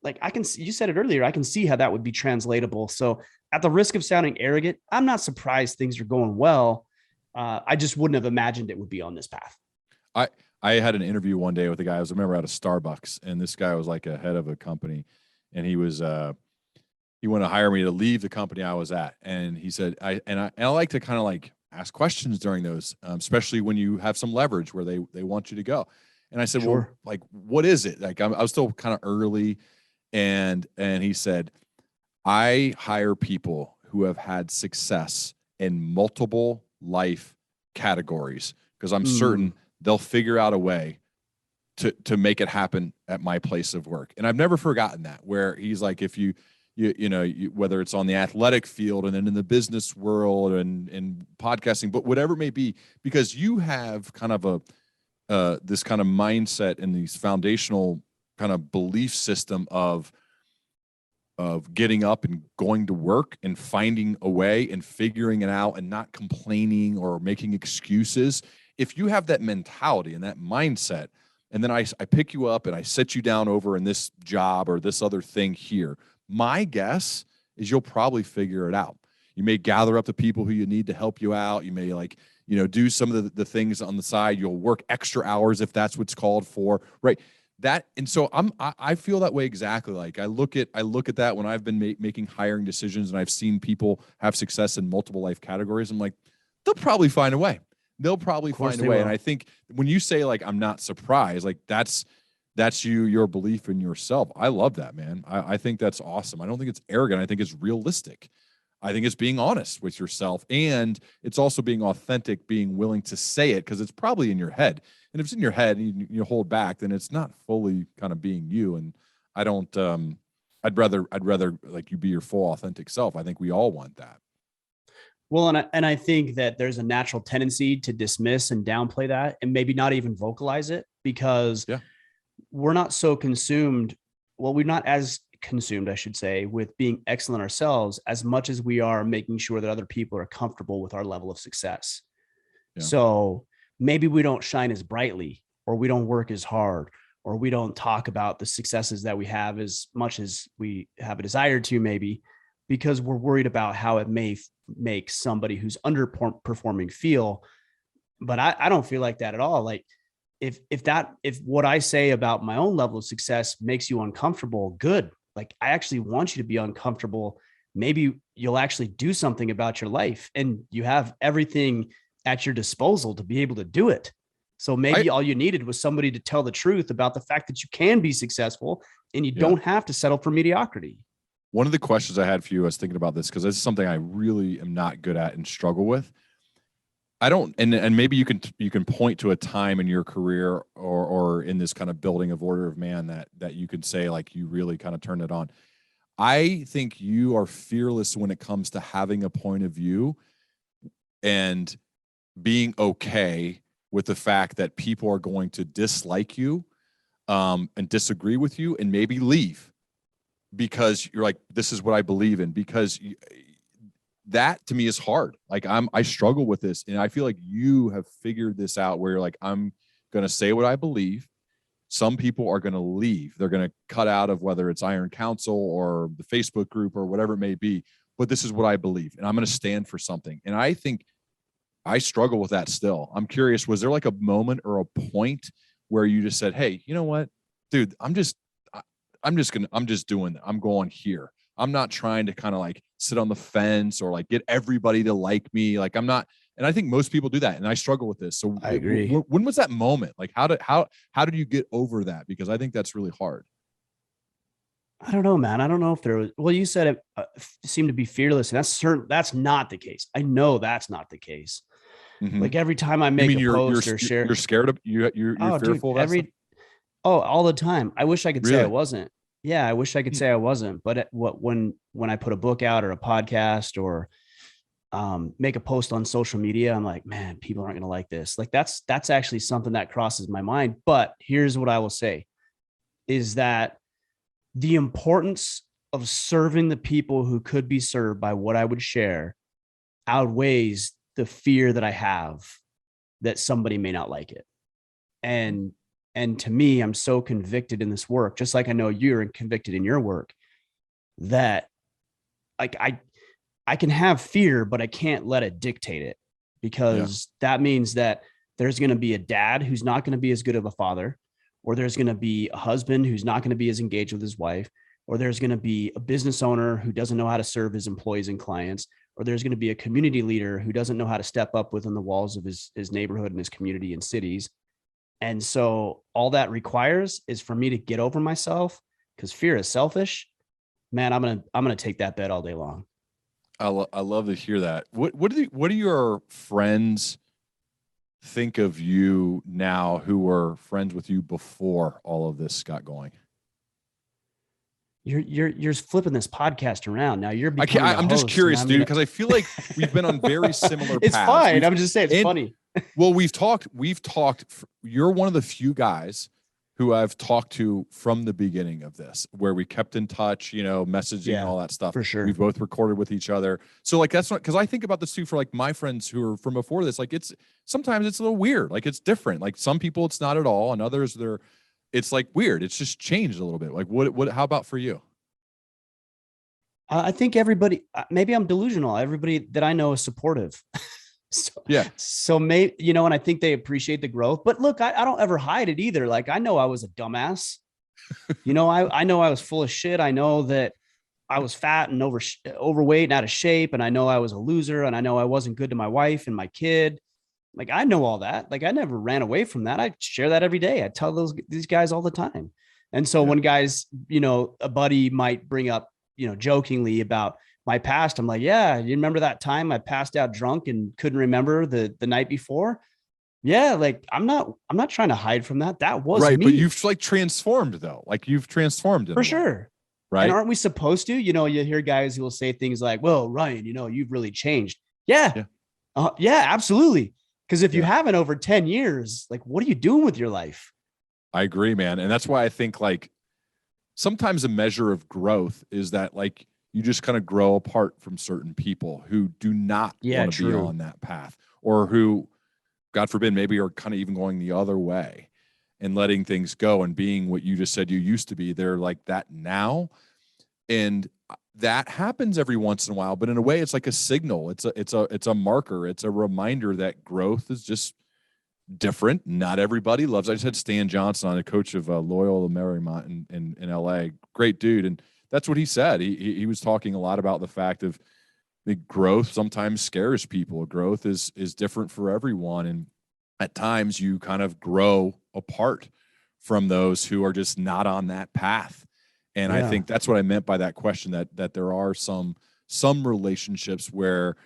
like I can see, you said it earlier, I can see how that would be translatable. So at the risk of sounding arrogant, I'm not surprised things are going well. I just wouldn't have imagined it would be on this path. I I had an interview one day with a guy. I remember at a Starbucks, and this guy was like a head of a company, and he wanted to hire me to leave the company I was at, and he said I like to kind of like ask questions during those, especially when you have some leverage where they want you to go. And I said, well, Sure. like, what is it? Like, I was still kind of early, and he said, I hire people who have had success in multiple life categories because I'm Mm, certain they'll figure out a way to make it happen at my place of work. And I've never forgotten that. Where he's like, if whether it's on the athletic field and then in the business world and podcasting, but whatever it may be, because you have kind of a this kind of mindset and these foundational kind of belief system of getting up and going to work and finding a way and figuring it out and not complaining or making excuses. If you have that mentality and that mindset, and then I pick you up and I set you down over in this job or this other thing here, my guess is you'll probably figure it out. You may gather up the people who you need to help you out. You may do some of the things on the side. You'll work extra hours if that's what's called for, right? That, and so I feel that way exactly. Like I look at that when I've been making hiring decisions and I've seen people have success in multiple life categories. I'm like, they'll probably find a way. They'll of probably course find a they way. And I will. think when you say like I'm not surprised, like that's your belief in yourself. I love that, man. I think that's awesome. I don't think it's arrogant. I think it's realistic. I think it's being honest with yourself, and it's also being authentic, being willing to say it because it's probably in your head. And if it's in your head and you hold back, then it's not fully kind of being you. And I don't. I'd rather like you be your full authentic self. I think we all want that. Well, and I think that there's a natural tendency to dismiss and downplay that and maybe not even vocalize it because Yeah. we're not so consumed. Well, we're not as consumed, I should say, with being excellent ourselves as much as we are making sure that other people are comfortable with our level of success. Yeah. So maybe we don't shine as brightly, or we don't work as hard, or we don't talk about the successes that we have as much as we have a desire to, maybe because we're worried about how it may make somebody who's underperforming feel. But I don't feel like that at all. Like if what I say about my own level of success makes you uncomfortable, good. Like I actually want you to be uncomfortable. Maybe you'll actually do something about your life and you have everything at your disposal to be able to do it. So I maybe all you needed was somebody to tell the truth about the fact that you can be successful and you Yeah. don't have to settle for mediocrity. One of the questions I had for you, I was thinking about this because this is something I really am not good at and struggle with. I don't, and maybe you can point to a time in your career or in this kind of building of order of man that you could say like you really kind of turned it on. I think you are fearless when it comes to having a point of view and being okay with the fact that people are going to dislike you, and disagree with you and maybe leave because you're like, this is what I believe in. Because that to me is hard. Like I struggle with this, and I feel like you have figured this out where you're like, I'm going to say what I believe. Some people are going to leave. They're going to cut out of whether it's Iron Council or the Facebook group or whatever it may be. But this is what I believe, and I'm going to stand for something. And I think I struggle with that still. I'm curious, was there like a moment or a point where you just said, "Hey, you know what, dude, I'm just doing, I'm going here. I'm not trying to kind of like sit on the fence or like get everybody to like me. Like I'm not." And I think most people do that, and I struggle with this. So I agree. when was that moment? Like how did you get over that? Because I think that's really hard. I don't know, man. I don't know if there was. Well, you said it seemed to be fearless, and that's certain. That's not the case. I know that's not the case. Mhm. Like every time I You make mean a post or share, you're scared of you're oh, dude, fearful of that stuff? all the time. I wish I could say I Really? wasn't. Yeah, I wish I could Hmm. say I wasn't. But when I put a book out or a podcast or make a post on social media, I'm like, man, people aren't going to like this. Like that's actually something that crosses my mind. But here's what I will say is that the importance of serving the people who could be served by what I would share outweighs the fear that I have that somebody may not like it. And and to me, I'm so convicted in this work, just like I know you're convicted in your work, that like I can have fear, but I can't let it dictate it, Yeah. because that means that there's going to be a dad who's not going to be as good of a father, or there's going to be a husband who's not going to be as engaged with his wife, or there's going to be a business owner who doesn't know how to serve his employees and clients, or there's going to be a community leader who doesn't know how to step up within the walls of his neighborhood and his community and cities. And so all that requires is for me to get over myself, because fear is selfish. Man, I'm gonna take that bet all day long. I love to hear that. What do your friends think of you now who were friends with you before all of this got going? You're flipping this podcast around. Now you're I can't, becoming a I'm just host, and curious, I'm dude, gonna. because I feel like we've been on very similar It's paths. fine. I'm just saying it's And funny. well, we've talked. You're one of the few guys who I've talked to from the beginning of this, where we kept in touch, messaging and Yeah, all that stuff. for sure. We've both recorded with each other. So like, that's not, because I think about this too, for like my friends who are from before this, like sometimes it's a little weird. Like it's different. Like some people it's not at all. And others it's like weird. It's just changed a little bit. Like how about for you? I think everybody. Maybe I'm delusional. Everybody that I know is supportive. So, Yeah. so maybe, and I think they appreciate the growth. But look, I don't ever hide it either. Like I know I was a dumbass. I know I was full of shit. I know that I was fat and overweight and out of shape. And I know I was a loser. And I know I wasn't good to my wife and my kid. Like I know all that. Like I never ran away from that. I share that every day. I tell these guys all the time. And so Yeah. when guys, a buddy might bring up, jokingly about my past, I'm like, yeah, you remember that time I passed out drunk and couldn't remember the night before? Yeah, like I'm not trying to hide from that. That was Right. But me you've like transformed though. Like you've transformed in for a way. sure. And Right. aren't we supposed to? You hear guys who will say things like, "Well, Ryan, you've really changed." Yeah, Yeah. yeah, absolutely. Because if you Yeah. haven't over 10 years, like, what are you doing with your life? I agree, man. And that's why I think like sometimes a measure of growth is that like you just kind of grow apart from certain people who do not Yeah, want to be true. on that path, or who, God forbid, maybe are kind of even going the other way and letting things go and being what you just said you used to be. They're like that now. And that happens every once in a while, but in a way it's like a signal. It's a marker. It's a reminder that growth is just different. Not everybody loves. I just had Stan Johnson on, a coach of Loyola Marymount in LA. Great dude, and that's what he said. He was talking a lot about the fact of the growth sometimes scares people. Growth is different for everyone, and at times you kind of grow apart from those who are just not on that path. And I Yeah. think that's what I meant by that question. That there are some relationships where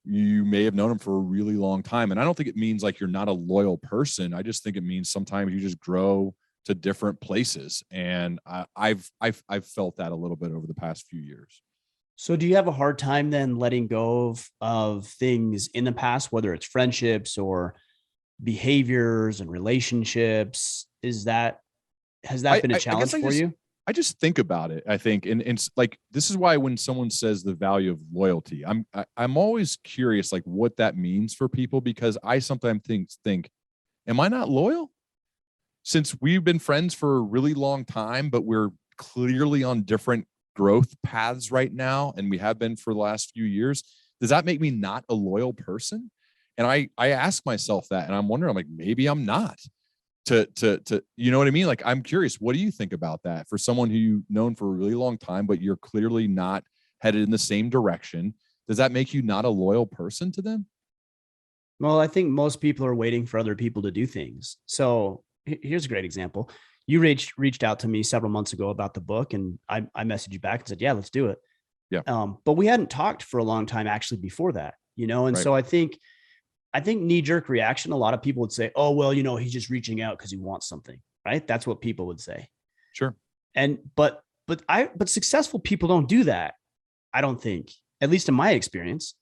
you may have known him for a really long time. And I don't think it means like you're not a loyal person. I just think it means sometimes you just grow to different places. And I've felt that a little bit over the past few years. So do you have a hard time then letting go of things in the past, whether it's friendships or behaviors and relationships? Has that been a I challenge guess for you? I just think about it. I think, and like, this is why when someone says the value of loyalty, I'm always curious, like what that means for people, because I sometimes think, am I not loyal? Since we've been friends for a really long time, but we're clearly on different growth paths right now, and we have been for the last few years, does that make me not a loyal person? And I ask myself that, and I'm wondering, I'm like, maybe I'm not. To you know what I mean? Like, I'm curious, what do you think about that for someone who you've known for a really long time, but you're clearly not headed in the same direction? Does that make you not a loyal person to them? Well, I think most people are waiting for other people to do things. So here's a great example. You reached out to me several months ago about the book, and I messaged you back and said, "Yeah, let's do it." Yeah. But we hadn't talked for a long time actually before that, and Right. so I think I think knee-jerk reaction, a lot of people would say, oh, well, he's just reaching out because he wants something, right? That's what people would say. Sure. And but successful people don't do that. I don't think, at least in my experience.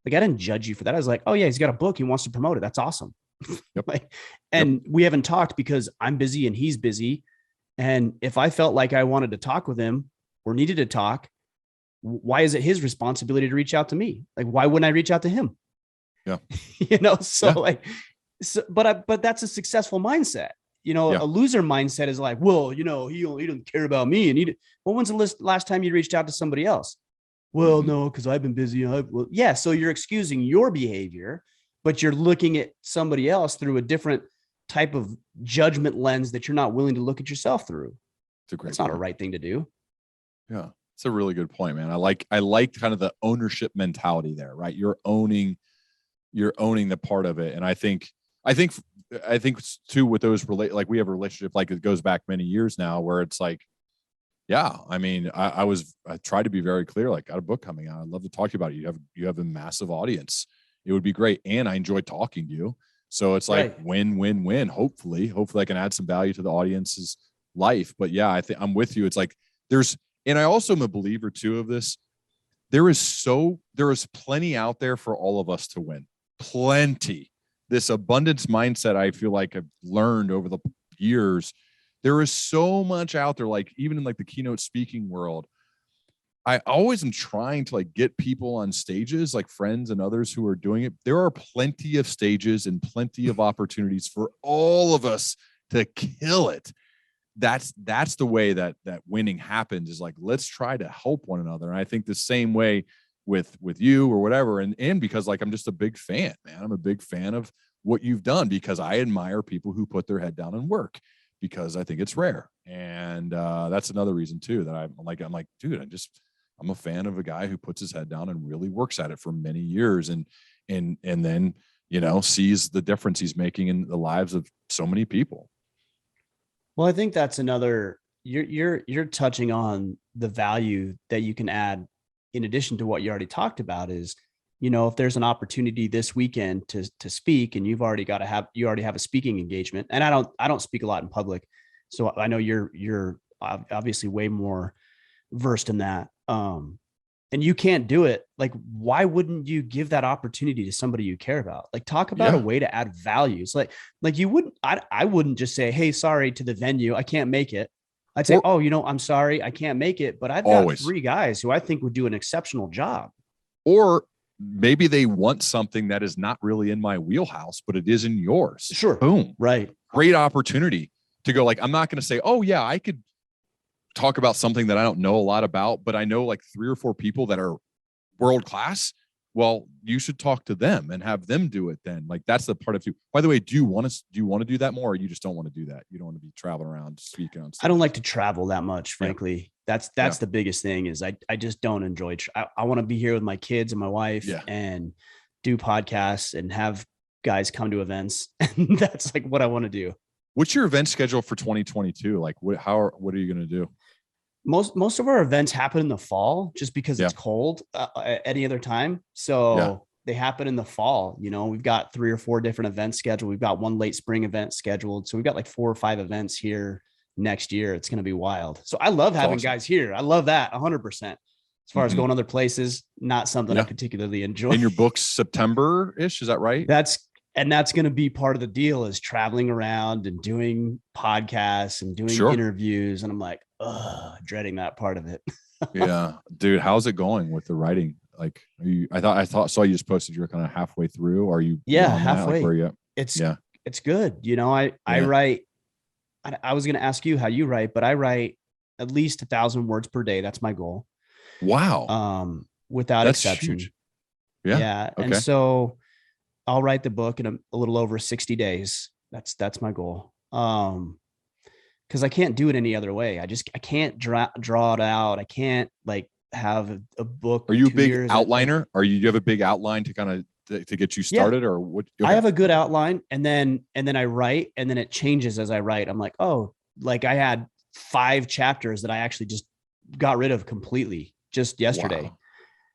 Like, I didn't judge you for that. I was like, oh yeah, he's got a book, he wants to promote it. That's awesome. Yep. And we haven't talked because I'm busy and he's busy. And if I felt like I wanted to talk with him or needed to talk, why is it his responsibility to reach out to me? Like, why wouldn't I reach out to him? Yeah. But that's a successful mindset. A loser mindset is like, well, he doesn't care about me. And when's the last time you reached out to somebody else? Well, no, because I've been busy. So you're excusing your behavior, but you're looking at somebody else through a different type of judgment lens that you're not willing to look at yourself through. It's not a right thing to do. Yeah, it's a really good point, man. I like kind of the ownership mentality there, right? You're owning the part of it. And I think too, with those like we have a relationship, like it goes back many years now, where it's like, yeah, I mean, I tried to be very clear, like, got a book coming out. I'd love to talk to you about it. You have a massive audience. It would be great. And I enjoy talking to you. So it's like win, win, win. Hopefully I can add some value to the audience's life. But yeah, I think I'm with you. It's like and I also am a believer too of this. There is plenty out there for all of us to win. Plenty. This abundance mindset, I feel like I've learned over the years. There is so much out there, like even in like the keynote speaking world. I always am trying to like get people on stages, like friends and others who are doing it. There are plenty of stages and plenty of opportunities for all of us to kill it. That's the way that winning happens, is like, let's try to help one another. And I think the same way with you or whatever. And because like, I'm just a big fan, man. I'm a big fan of what you've done, because I admire people who put their head down and work, because I think it's rare. And that's another reason too, that I'm like, dude, I'm a fan of a guy who puts his head down and really works at it for many years, and then, sees the difference he's making in the lives of so many people. Well, I think that's another, you're touching on the value that you can add in addition to what you already talked about is, if there's an opportunity this weekend to speak, and you already have a speaking engagement. And I don't speak a lot in public, so I know you're obviously way more versed in that. And you can't do it. Like, why wouldn't you give that opportunity to somebody you care about? Like, talk about a way to add value. It's like you wouldn't, I wouldn't just say, hey, sorry to the venue, I can't make it. I'd say, I'm sorry, I can't make it, but I've got 3 guys who I think would do an exceptional job. Or maybe they want something that is not really in my wheelhouse, but it is in yours. Sure. Boom. Right. Great opportunity to go, like, I'm not going to say, oh yeah, I could talk about something that I don't know a lot about, but I know like 3 or 4 people that are world-class. Well, you should talk to them and have them do it then. Like, that's the part of you. By the way, do you want to do that more, or you just don't want to do that? You don't want to be traveling around speaking on stage? I don't like to travel that much, frankly. Yeah. That's the biggest thing, is I just don't enjoy I want to be here with my kids and my wife and do podcasts and have guys come to events. And that's like what I want to do. What's your event schedule for 2022? Like, what are you going to do? Most of our events happen in the fall, just because it's cold any other time. So they happen in the fall. We've got 3 or 4 different events scheduled. We've got one late spring event scheduled. So we've got like 4 or 5 events here next year. It's going to be wild. So I love having guys here. I love that 100%. As far as going other places, not something I particularly enjoy. In your books, September-ish, is that right? That's going to be part of the deal, is traveling around and doing podcasts and doing interviews. And I'm like, dreading that part of it. Yeah, dude, how's it going with the writing? Like, I saw you just posted you're kind of halfway through. Are you? Halfway. Like, where are you at? It's good. I write. I was going to ask you how you write, but I write at least 1,000 words per day. That's my goal. Wow. Without exception. Huge. Yeah. Okay. And so I'll write the book in a little over 60 days. That's my goal. Because I can't do it any other way. I can't draw it out. I can't like have a book. Are you a big outliner? Do you have a big outline to kind of to get you started, or what? Okay. I have a good outline, and then I write, and then it changes as I write. I'm like, like I had 5 chapters that I actually just got rid of completely just yesterday.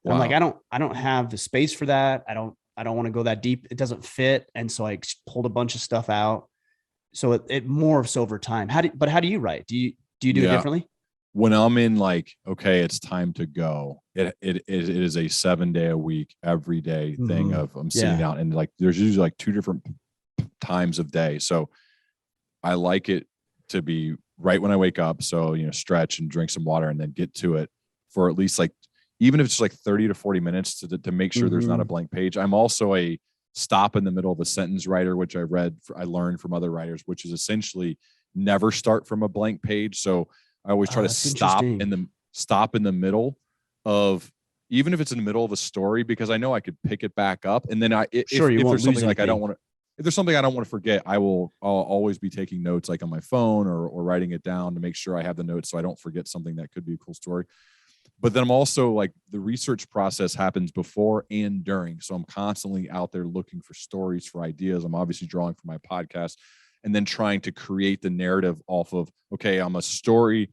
Wow. I'm like, I don't have the space for that. I don't I don't want to go that deep. It doesn't fit. And so I pulled a bunch of stuff out. So it morphs over time. How do you write? Do you do it Yeah. differently? When I'm in like, okay, it's time to go. It is a 7 day a week, every day thing Mm-hmm. of I'm sitting Yeah. down, and like there's usually like two different times of day. So I like it to be right when I wake up. So, stretch and drink some water and then get to it for at least like, even if it's like 30 to 40 minutes to make sure there's not a Mm-hmm. blank page. I'm also a stop in the middle of a sentence writer, which I learned from other writers, which is essentially never start from a blank page. So I always try Oh, to that's interesting. stop in the middle of, even if it's in the middle of a story, because I know I could pick it back up. And then Sure, you if won't there's lose something like anything. if there's something I don't want to forget, I'll always be taking notes like on my phone or writing it down to make sure I have the notes so I don't forget something that could be a cool story. But then I'm also like, the research process happens before and during. So I'm constantly out there looking for stories, for ideas. I'm obviously drawing from my podcast and then trying to create the narrative off of, okay, I'm a story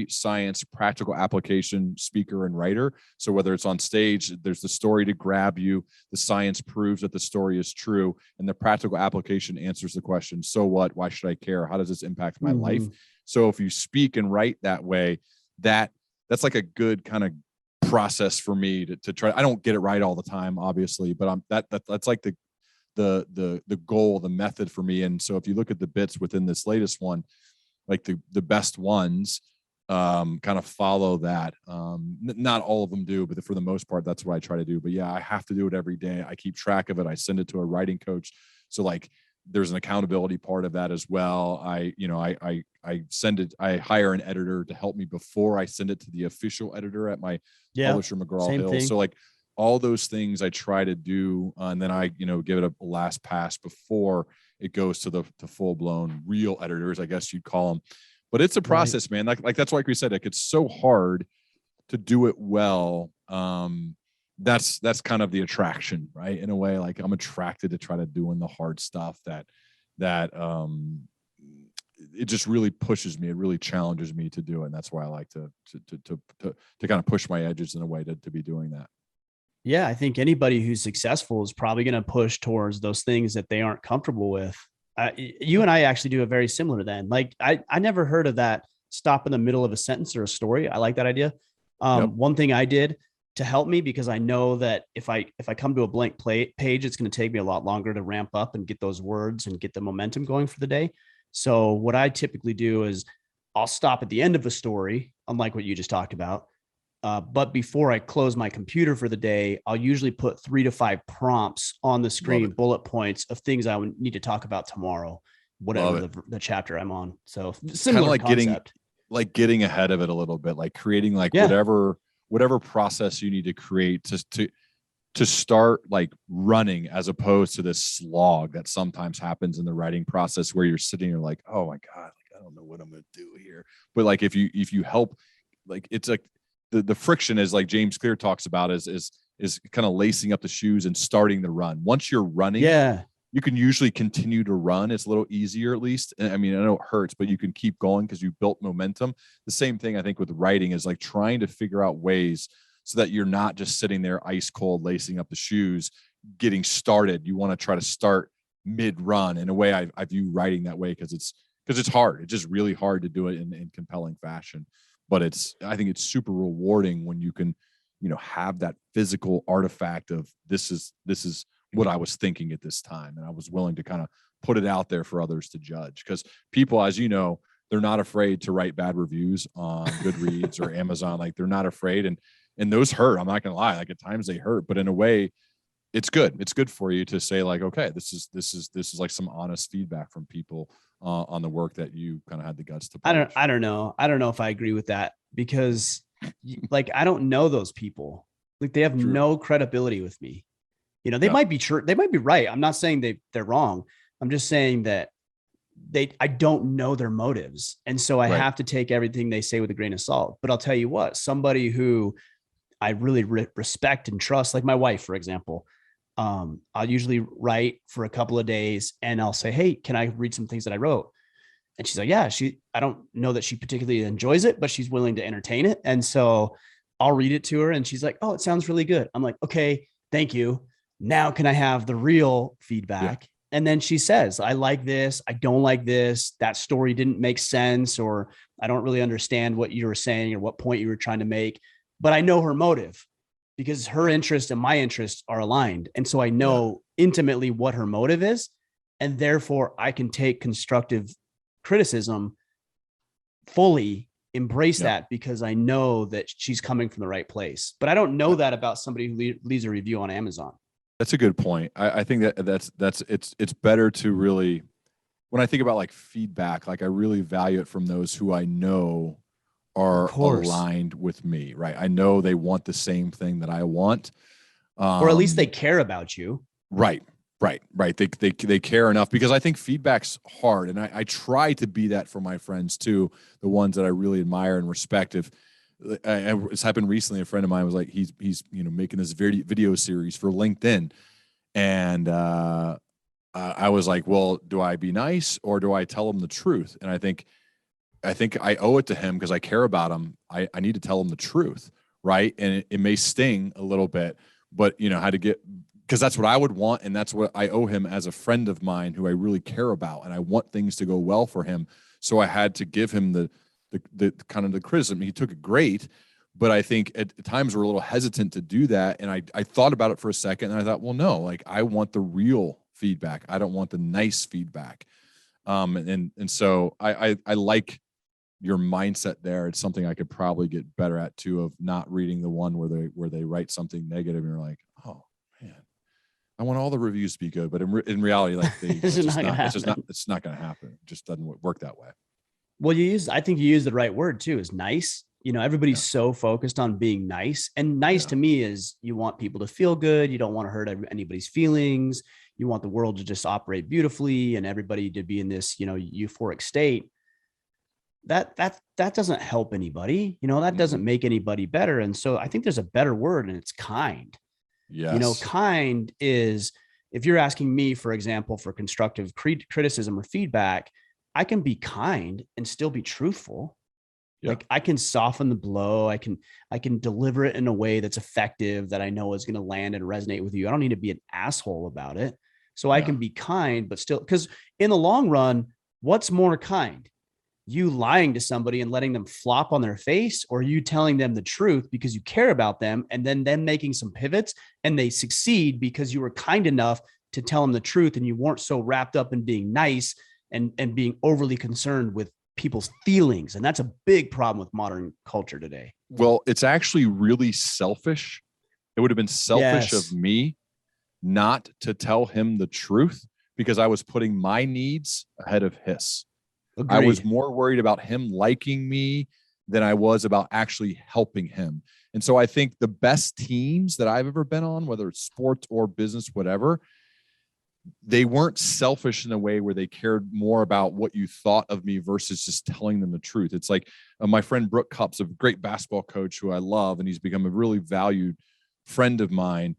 science practical application speaker and writer. So whether it's on stage, there's the story to grab you, the science proves that the story is true, and the practical application answers the question, so what, why should I care, how does this impact my life? Mm-hmm. So if you speak and write that way, that's like a good kind of process for me to try. I don't get it right all the time, obviously, but that's like the goal, the method for me. And so if you look at the bits within this latest one, like the best ones kind of follow that. Not all of them do, but for the most part, that's what I try to do. But yeah, I have to do it every day. I keep track of it. I send it to a writing coach. So like there's an accountability part of that as well. I send it, I hire an editor to help me before I send it to the official editor at my Yeah. publisher, McGraw Same Hill. thing. So like all those things I try to do. And then I, give it a last pass before it goes to the full blown real editors, I guess you'd call them. But it's a Right. process, man. Like that's like we said, like it's so hard to do it well. That's kind of the attraction, right? In a way, like I'm attracted to try to doing the hard stuff that it just really pushes me. It really challenges me to do it. And that's why I like to kind of push my edges in a way to be doing that. Yeah, I think anybody who's successful is probably going to push towards those things that they aren't comfortable with. You and I actually do it very similar then. Like I never heard of that stop in the middle of a sentence or a story. I like that idea. Yep. One thing I did to help me, because I know that if I come to a blank page, it's going to take me a lot longer to ramp up and get those words and get the momentum going for the day. So what I typically do is I'll stop at the end of a story, unlike what you just talked about. But before I close my computer for the day, I'll usually put 3 to 5 prompts on the Love screen, it. bullet points of things I would need to talk about tomorrow, Love whatever it. the chapter I'm on. So Kind of similar concept. like getting ahead of it a little bit, like creating like Yeah. whatever process you need to create to start like running, as opposed to this slog that sometimes happens in the writing process where you're sitting, you're like, oh my God, like I don't know what I'm gonna do here. But like if you help, like it's like the friction is like James Clear talks about is kind of lacing up the shoes and starting the run. Once you're running, Yeah. you can usually continue to run. It's a little easier, at least. I mean, I know it hurts, but you can keep going because you built momentum. The same thing I think with writing is like trying to figure out ways so that you're not just sitting there ice cold, lacing up the shoes, getting started. You want to try to start mid run. In a way, I view writing that way because it's hard. It's just really hard to do it in compelling fashion. But I think it's super rewarding when you can, have that physical artifact of this is what I was thinking at this time. And I was willing to kind of put it out there for others to judge. Because people, as you know, they're not afraid to write bad reviews on Goodreads or Amazon. Like they're not afraid. And those hurt. I'm not gonna lie. Like at times they hurt, but in a way, it's good. It's good for you to say like, okay, this is like some honest feedback from people on the work that you kind of had the guts to publish. I don't know. I don't know if I agree with that because like I don't know those people. Like they have True. no credibility with me. They Yep. might be true. They might be right. I'm not saying they're wrong. I'm just saying that I don't know their motives. And so I Right. have to take everything they say with a grain of salt. But I'll tell you what, somebody who I really respect and trust, like my wife, for example, I'll usually write for a couple of days and I'll say, hey, can I read some things that I wrote? And she's like, yeah, I don't know that she particularly enjoys it, but she's willing to entertain it. And so I'll read it to her and she's like, oh, it sounds really good. I'm like, okay, thank you. Now can I have the real Yeah. feedback? And then she says, I like this, I don't like this, that story didn't make sense, or I don't really understand what you were saying or what point you were trying to make. But I know her motive because her interests and my interests are aligned. And so I Yeah. know intimately what her motive is. And therefore I can take constructive criticism, fully embrace Yeah. that because I know that she's coming from the right place. But I don't know that about somebody who leaves a review on Amazon. That's a good point. I think that's it's better to really, when I think about like feedback, like I really value it from those who I know Of are course. aligned with me, right? I know they want the same thing that I want. Or at least they Um, care about you. right, right. They care enough, because I think feedback's hard, and I try to be that for my friends too, the ones that I really admire and respect. If it's happened recently, a friend of mine was like, he's making this video series for LinkedIn, and I was like, well, do I be nice or do I tell him the truth? And I think I owe it to him, because I care about him. I need to tell him the truth, right? And it may sting a little bit, but how to get, because that's what I would want, and that's what I owe him as a friend of mine who I really care about, and I want things to go well for him. So I had to give him the kind of the criticism. He took it great, but I think at times we're a little hesitant to do that. And I thought about it for a second, and I thought, well, no, like I want the real feedback. I don't want the nice feedback. And so I like your mindset there. It's something I could probably get better at too, of not reading the one where they write something negative and you're like, oh man, I want all the reviews to be good, but in reality, like It's not gonna happen. it's not going to happen. It just doesn't work that way. Well, I think you use the right word too, is nice. Everybody's Yeah, so focused on being nice. And nice yeah, to me is you want people to feel good. You don't want to hurt anybody's feelings. You want the world to just operate beautifully and everybody to be in this, euphoric state. That doesn't help anybody. That hmm, doesn't make anybody better. And so I think there's a better word, and it's kind. yes, Kind is, if you're asking me, for example, for constructive criticism or feedback, I can be kind and still be truthful. yeah, Like I can soften the blow. I can deliver it in a way that's effective, that I know is going to land and resonate with you. I don't need to be an asshole about it. So I yeah, can be kind, but still, because in the long run, what's more kind? You lying to somebody and letting them flop on their face, or you telling them the truth because you care about them, and then them making some pivots and they succeed because you were kind enough to tell them the truth and you weren't so wrapped up in being nice and being overly concerned with people's feelings. And that's a big problem with modern culture today. well, it's actually really selfish. It would have been selfish of Yes, me not to tell him the truth, because I was putting my needs ahead of his. I was agreed. more worried about him liking me than I was about actually helping him. And so I think the best teams that I've ever been on, whether it's sports or business, whatever, they weren't selfish in a way where they cared more about what you thought of me versus just telling them the truth. It's like my friend Brooke Cup's a great basketball coach who I love, and he's become a really valued friend of mine.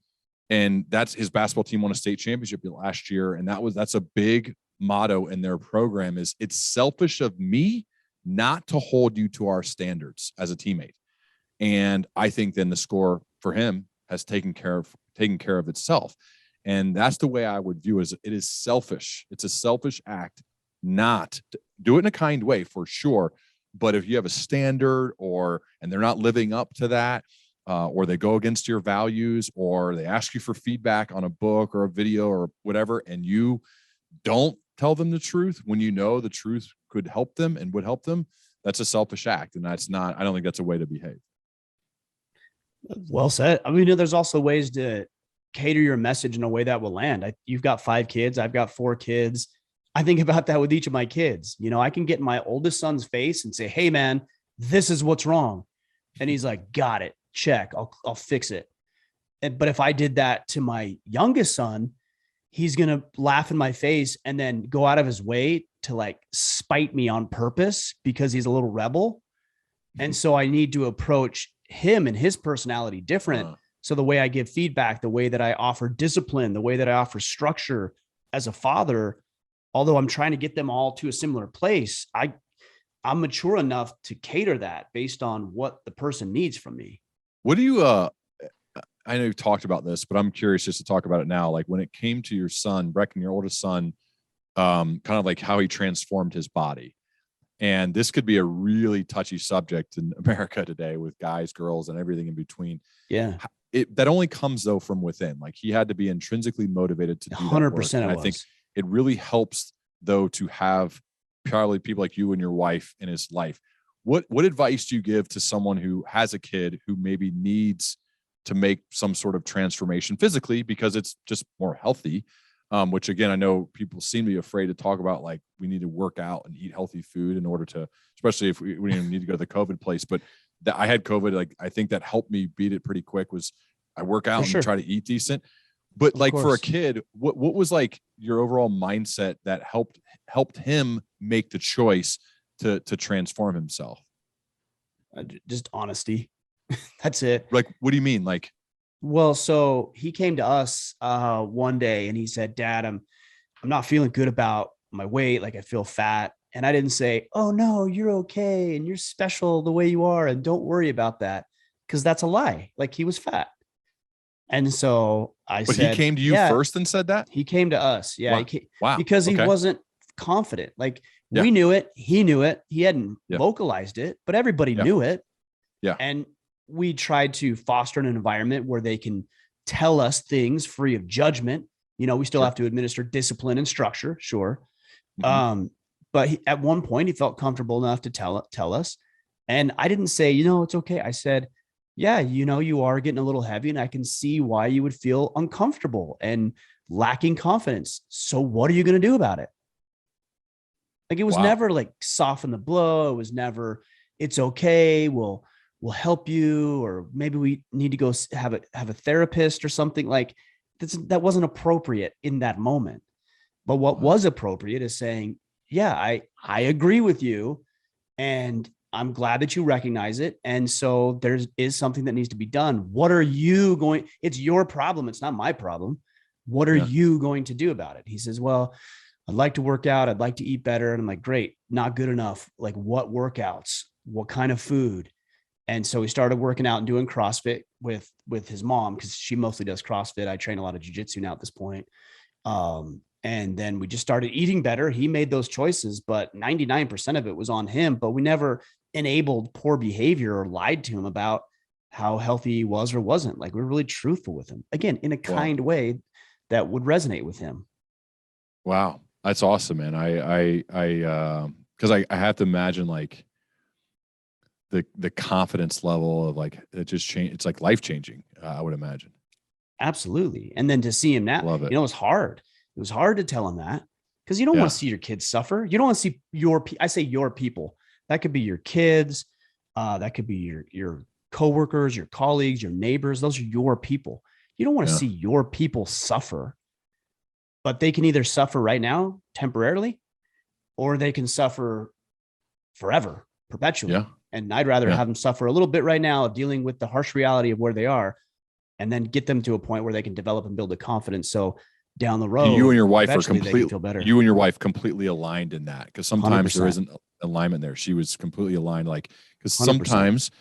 And that's his basketball team won a state championship last year, and that's a big motto in their program: is it's selfish of me not to hold you to our standards as a teammate. And I think then the score for him has taken care of itself. And that's the way I would view it. It is selfish. It's a selfish act not to do it in a kind way, for sure. But if you have a standard, and they're not living up to that, or they go against your values, or they ask you for feedback on a book or a video or whatever, and you don't tell them the truth when you know the truth could help them and would help them, that's a selfish act. And that's not, I don't think that's a way to behave. Well said. I mean, there's also ways to cater your message in a way that will land. You've got 5 kids. I've got 4 kids. I think about that with each of my kids. I can get in my oldest son's face and say, "Hey, man, this is what's wrong," and he's like, "Got it. Check. I'll fix it." But if I did that to my youngest son, he's gonna laugh in my face and then go out of his way to like spite me on purpose because he's a little rebel. And so I need to approach him and his personality different. Uh, So the way I give feedback, the way that I offer discipline, the way that I offer structure as a father, although I'm trying to get them all to a similar place, I'm mature enough to cater that based on what the person needs from me. what do you I know you've talked about this, but I'm curious just to talk about it now. Like when it came to your son, Brecken, your oldest son, kind of like how he transformed his body. And this could be a really touchy subject in America today with guys, girls, and everything in between. Yeah. That only comes though from within. Like he had to be intrinsically motivated to do that work. 100% And it I think was. it really helps though to have probably people like you and your wife in his life. What advice do you give to someone who has a kid who maybe needs to make some sort of transformation physically because it's just more healthy? Which again, I know people seem to be afraid to talk about, like we need to work out and eat healthy food in order to, especially if we need to go to the COVID place. But that I had COVID, like I think that helped me beat it pretty quick was I work For out and sure. try to eat decent. But Of like for a course. kid, what was like your overall mindset that helped him make the choice to transform himself? Just honesty. That's it. Like, what do you mean? Like, Well, so he came to us one day and he said, Dad, I'm not feeling good about my weight. Like I feel fat. And I didn't say, oh no, you're okay and you're special the way you are. And don't worry about that. Cause that's a lie. Like he was fat. And so I but he said, came to you yeah, first and said that? he came to us. Yeah. Wow. Wow. Because he Okay. wasn't confident. Like Yeah. we knew it. He knew it. He hadn't Yeah. vocalized it, but everybody Yeah. knew it. Yeah. And we tried to foster an environment where they can tell us things free of judgment. You know, we still Sure. have to administer discipline and structure, sure. Mhm. But at one point he felt comfortable enough to tell us. And I didn't say, you know, it's okay. I said, yeah, you know, you are getting a little heavy and I can see why you would feel uncomfortable and lacking confidence. So what are you going to do about it? Like it was Wow. never like soften the blow. It was never, it's okay. We'll help you, or maybe we need to go have a therapist or something. Like that wasn't appropriate in that moment. But what Wow. was appropriate is saying, yeah, I agree with you. And I'm glad that you recognize it. And so there is something that needs to be done. What are you going? It's your problem. It's not my problem. What are Yeah. you going to do about it? He says, well, I'd like to work out. I'd like to eat better. And I'm like, great, not good enough. Like what workouts? What kind of food? And so he started working out and doing CrossFit with his mom because she mostly does CrossFit. I train a lot of jiu-jitsu now at this point. And then we just started eating better. He made those choices, but 99% of it was on him. But we never enabled poor behavior or lied to him about how healthy he was or wasn't. Like we're really truthful with him, again, in a Wow. kind way that would resonate with him. Wow. That's awesome, man. Cause I have to imagine like the confidence level of like, it just changed. It's like life changing. I would imagine. Absolutely. And then to see him now, Love you it. know, it's hard. It was hard to tell him that because you don't want Yeah. to see your kids suffer. You don't want to see I say your people. That could be your kids. That could be your coworkers, your colleagues, your neighbors. Those are your people. You don't want to Yeah. see your people suffer, but they can either suffer right now temporarily, or they can suffer forever, Yeah. perpetually. And I'd rather Yeah. have them suffer a little bit right now, dealing with the harsh reality of where they are, and then get them to a point where they can develop and build a confidence. So down the You and road, your wife are eventually they can feel better. you and your wife completely aligned in that. Cause sometimes there 100%. isn't alignment there. She was completely aligned. Like, cause 100%. sometimes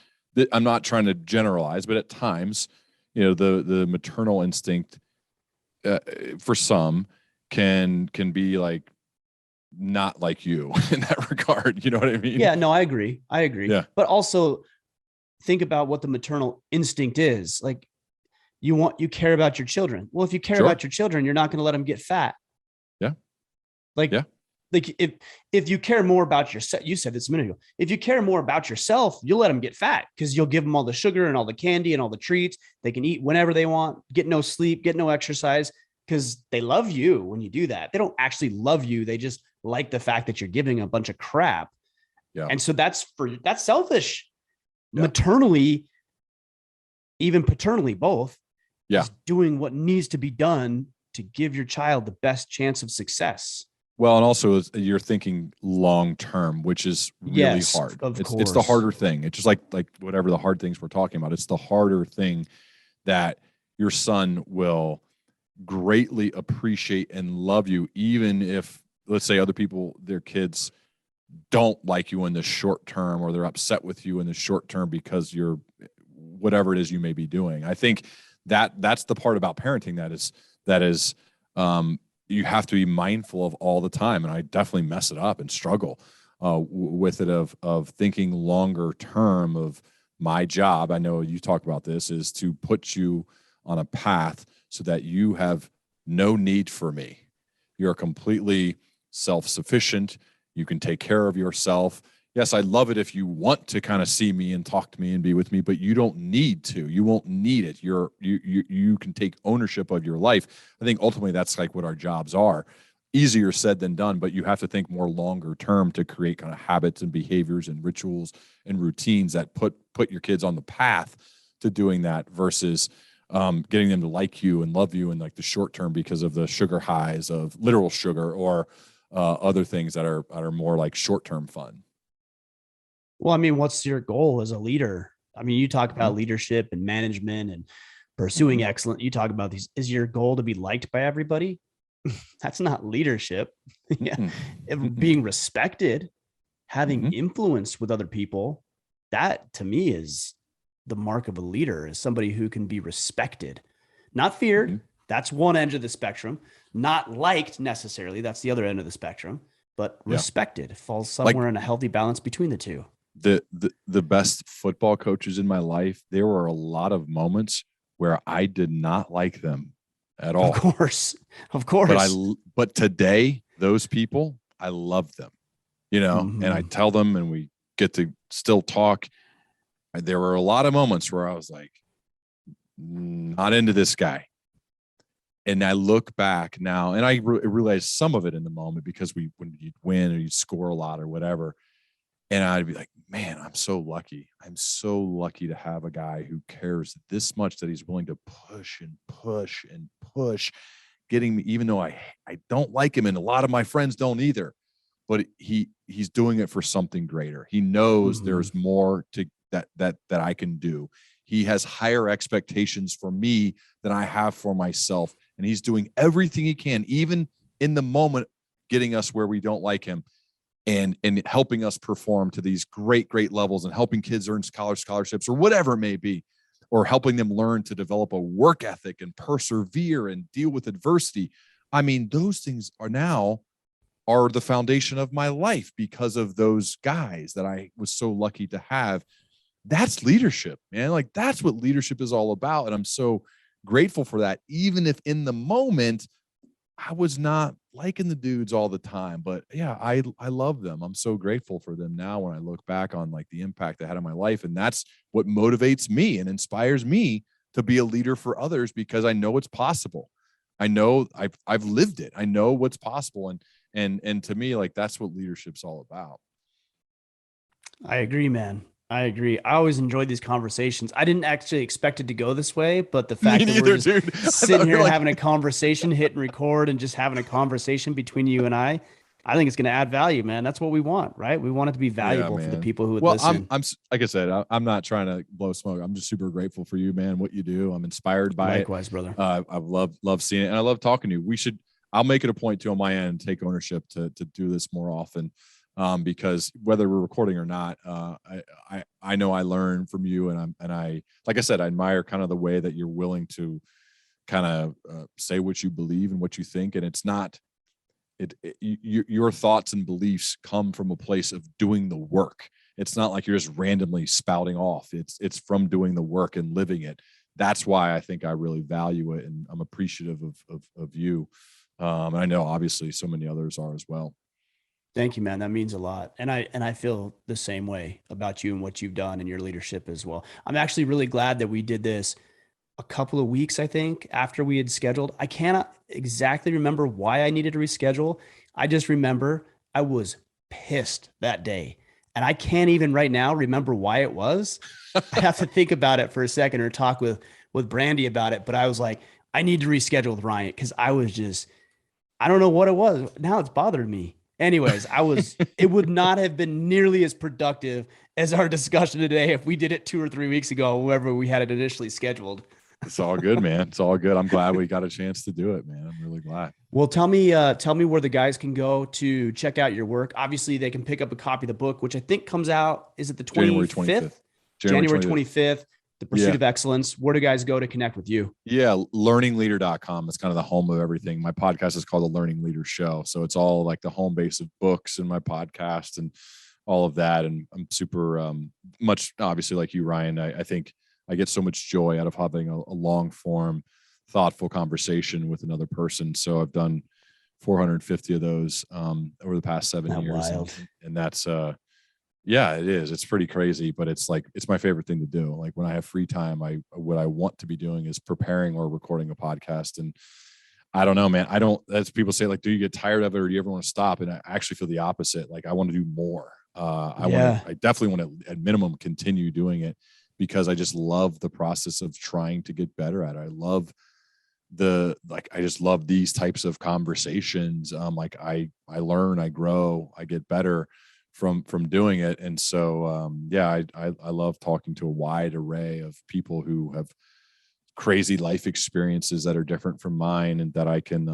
I'm not trying to generalize, but at times, the maternal instinct, for some can be like, not like you in that regard. You know what I mean? Yeah, no, I agree. I agree. Yeah. But also think about what the maternal instinct is. Like you care about your children. Well, if you care Sure. about your children, you're not going to let them get fat. Yeah. Like, Yeah. like if you care more about yourself, you said this a minute ago. If you care more about yourself, you'll let them get fat because you'll give them all the sugar and all the candy and all the treats. They can eat whenever they want, get no sleep, get no exercise because they love you when you do that. They don't actually love you. They just like the fact that you're giving a bunch of crap. Yeah. And so that's selfish. Yeah. Maternally, even paternally, both, Yeah. is doing what needs to be done to give your child the best chance of success. Well, and also you're thinking long term, which is really Yes, hard. of It's the course. harder thing. It's just like whatever the hard things we're talking about. It's the harder thing that your son will greatly appreciate and love you, even if, let's say, other people, their kids don't like you in the short term, or they're upset with you in the short term because you're whatever it is you may be doing. I think that's the part about parenting that is you have to be mindful of all the time. And I definitely mess it up and struggle with it of thinking longer term of my job. I know you talk about this, is to put you on a path so that you have no need for me. You're completely self-sufficient. You can take care of yourself. Yes, I love it if you want to kind of see me and talk to me and be with me, but you don't need to. You won't need it. You can take ownership of your life. I think ultimately that's like what our jobs are. Easier said than done, but you have to think more longer term to create kind of habits and behaviors and rituals and routines that put your kids on the path to doing that versus getting them to like you and love you in like the short term because of the sugar highs of literal sugar or other things that are more like short term fun. Well, I mean, what's your goal as a leader? I mean, you talk Mm-hmm. about leadership and management and Mm-hmm. pursuing excellence. You talk about these. Is your goal to be liked by everybody? That's not leadership. Yeah. Mm-mm. Being respected, having Mm-hmm. influence with other people, that to me is the mark of a leader, is somebody who can be respected, not feared. Mm-hmm. That's one end of the spectrum. Not liked necessarily. That's the other end of the spectrum, but Yeah. respected falls Like somewhere in a healthy balance between the two. the best football coaches in my life, there were a lot of moments where I did not like them at Of all. course. Of course. But today, those people, I love them, and I Mm-hmm. tell them and we get to still talk. There were a lot of moments where I was like, not into this guy. And I look back now and I realize some of it in the moment because when you win or you score a lot or whatever. And I'd be like, man, I'm so lucky. I'm so lucky to have a guy who cares this much that he's willing to push and push and push, getting me, even though I don't like him, and a lot of my friends don't either. But he's doing it for something greater. He knows Mm-hmm. there's more to that I can do. He has higher expectations for me than I have for myself. And he's doing everything he can, even in the moment, getting us where we don't like him and helping us perform to these great levels and helping kids earn college scholarships or whatever it may be, or helping them learn to develop a work ethic and persevere and deal with adversity. I mean, those things are the foundation of my life because of those guys that I was so lucky to have. That's leadership, man. Like that's what leadership is all about. And I'm so grateful for that. Even if in the moment I was not liking the dudes all the time, but yeah, I love them. I'm so grateful for them now when I look back on like the impact they had on my life. And that's what motivates me and inspires me to be a leader for others because I know it's possible. I know I've lived it. I know what's possible. And to me, like that's what leadership's all about. I agree, man. I agree. I always enjoyed these conversations. I didn't actually expect it to go this way, but the Me fact that we're neither, just dude. I sitting thought here you're like, having a conversation, hitting record, and just having a conversation between you and I think it's going to add value, man. That's what we want, right? We want it to be yeah, valuable for the man. people who would Well, listen. I'm like I said, I'm not trying to blow smoke. I'm just super grateful for you, man. What you do, I'm inspired by it. Likewise, brother. I've love seeing it, and I love talking to you. I'll make it a point to on my end, take ownership to do this more often, because whether we're recording or not, I know I learn from you, and I like I said, I admire kind of the way that you're willing to kind of say what you believe and what you think, and it's not. Your thoughts and beliefs come from a place of doing the work. It's not like you're just randomly spouting off. It's from doing the work and living it. That's why I think I really value it, and I'm appreciative of you. And I know obviously so many others are as well. Thank you, man. That means a lot. And I feel the same way about you and what you've done and your leadership as well. I'm actually really glad that we did this a couple of weeks, I think, after we had scheduled. I cannot exactly remember why I needed to reschedule. I just remember I was pissed that day. And I can't even right now remember why it was. I have to think about it for a second or talk with Brandy about it. But I was like, I need to reschedule with Ryan because I was just, I don't know what it was. Now it's bothered me. Anyways, it would not have been nearly as productive as our discussion today if we did it 2 or 3 weeks ago, whenever we had it initially scheduled. It's all good, man. It's all good. I'm glad we got a chance to do it, man. I'm really glad. Well, tell me where the guys can go to check out your work. Obviously, they can pick up a copy of the book, which I think comes out, is it the January 25th? 25th. January 25th. 25th. The Pursuit of Excellence. Where do guys go to connect with you? Yeah, learningleader.com. It's kind of the home of everything. My podcast is called The Learning Leader Show. So it's all like the home base of books and my podcast and all of that. And I'm super much, obviously, like you, Ryan. I think I get so much joy out of having a long form, thoughtful conversation with another person. So I've done 450 of those over the past 7 years. And that's, yeah, it is. It's pretty crazy, but it's like, it's my favorite thing to do. Like when I have free time, what I want to be doing is preparing or recording a podcast. And I don't know, man. I don't, as people say, like, do you get tired of it or do you ever want to stop? And I actually feel the opposite. Like I want to do more. I definitely want to at minimum continue doing it because I just love the process of trying to get better at it. I just love these types of conversations. Like I learn, I grow, I get better from doing it. And so I love talking to a wide array of people who have crazy life experiences that are different from mine and that I can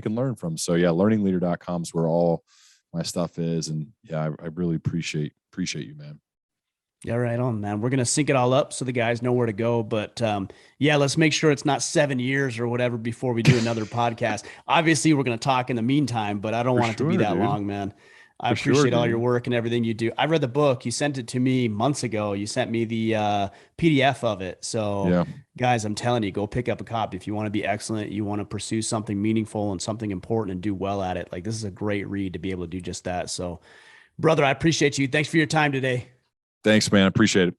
learn from. So yeah, learningleader.com is where all my stuff is. And yeah, I really appreciate you, man. Yeah, right on, man. We're gonna sync it all up so the guys know where to go. But yeah, let's make sure it's not 7 years or whatever before we do another podcast. Obviously, we're gonna talk in the meantime, but I don't want it to be that long, man. I appreciate all your work and everything you do. I read the book. You sent it to me months ago. You sent me the PDF of it. So, guys, I'm telling you, go pick up a copy if you want to be excellent. You want to pursue something meaningful and something important and do well at it. Like this is a great read to be able to do just that. So, brother, I appreciate you. Thanks for your time today. Thanks, man. I appreciate it.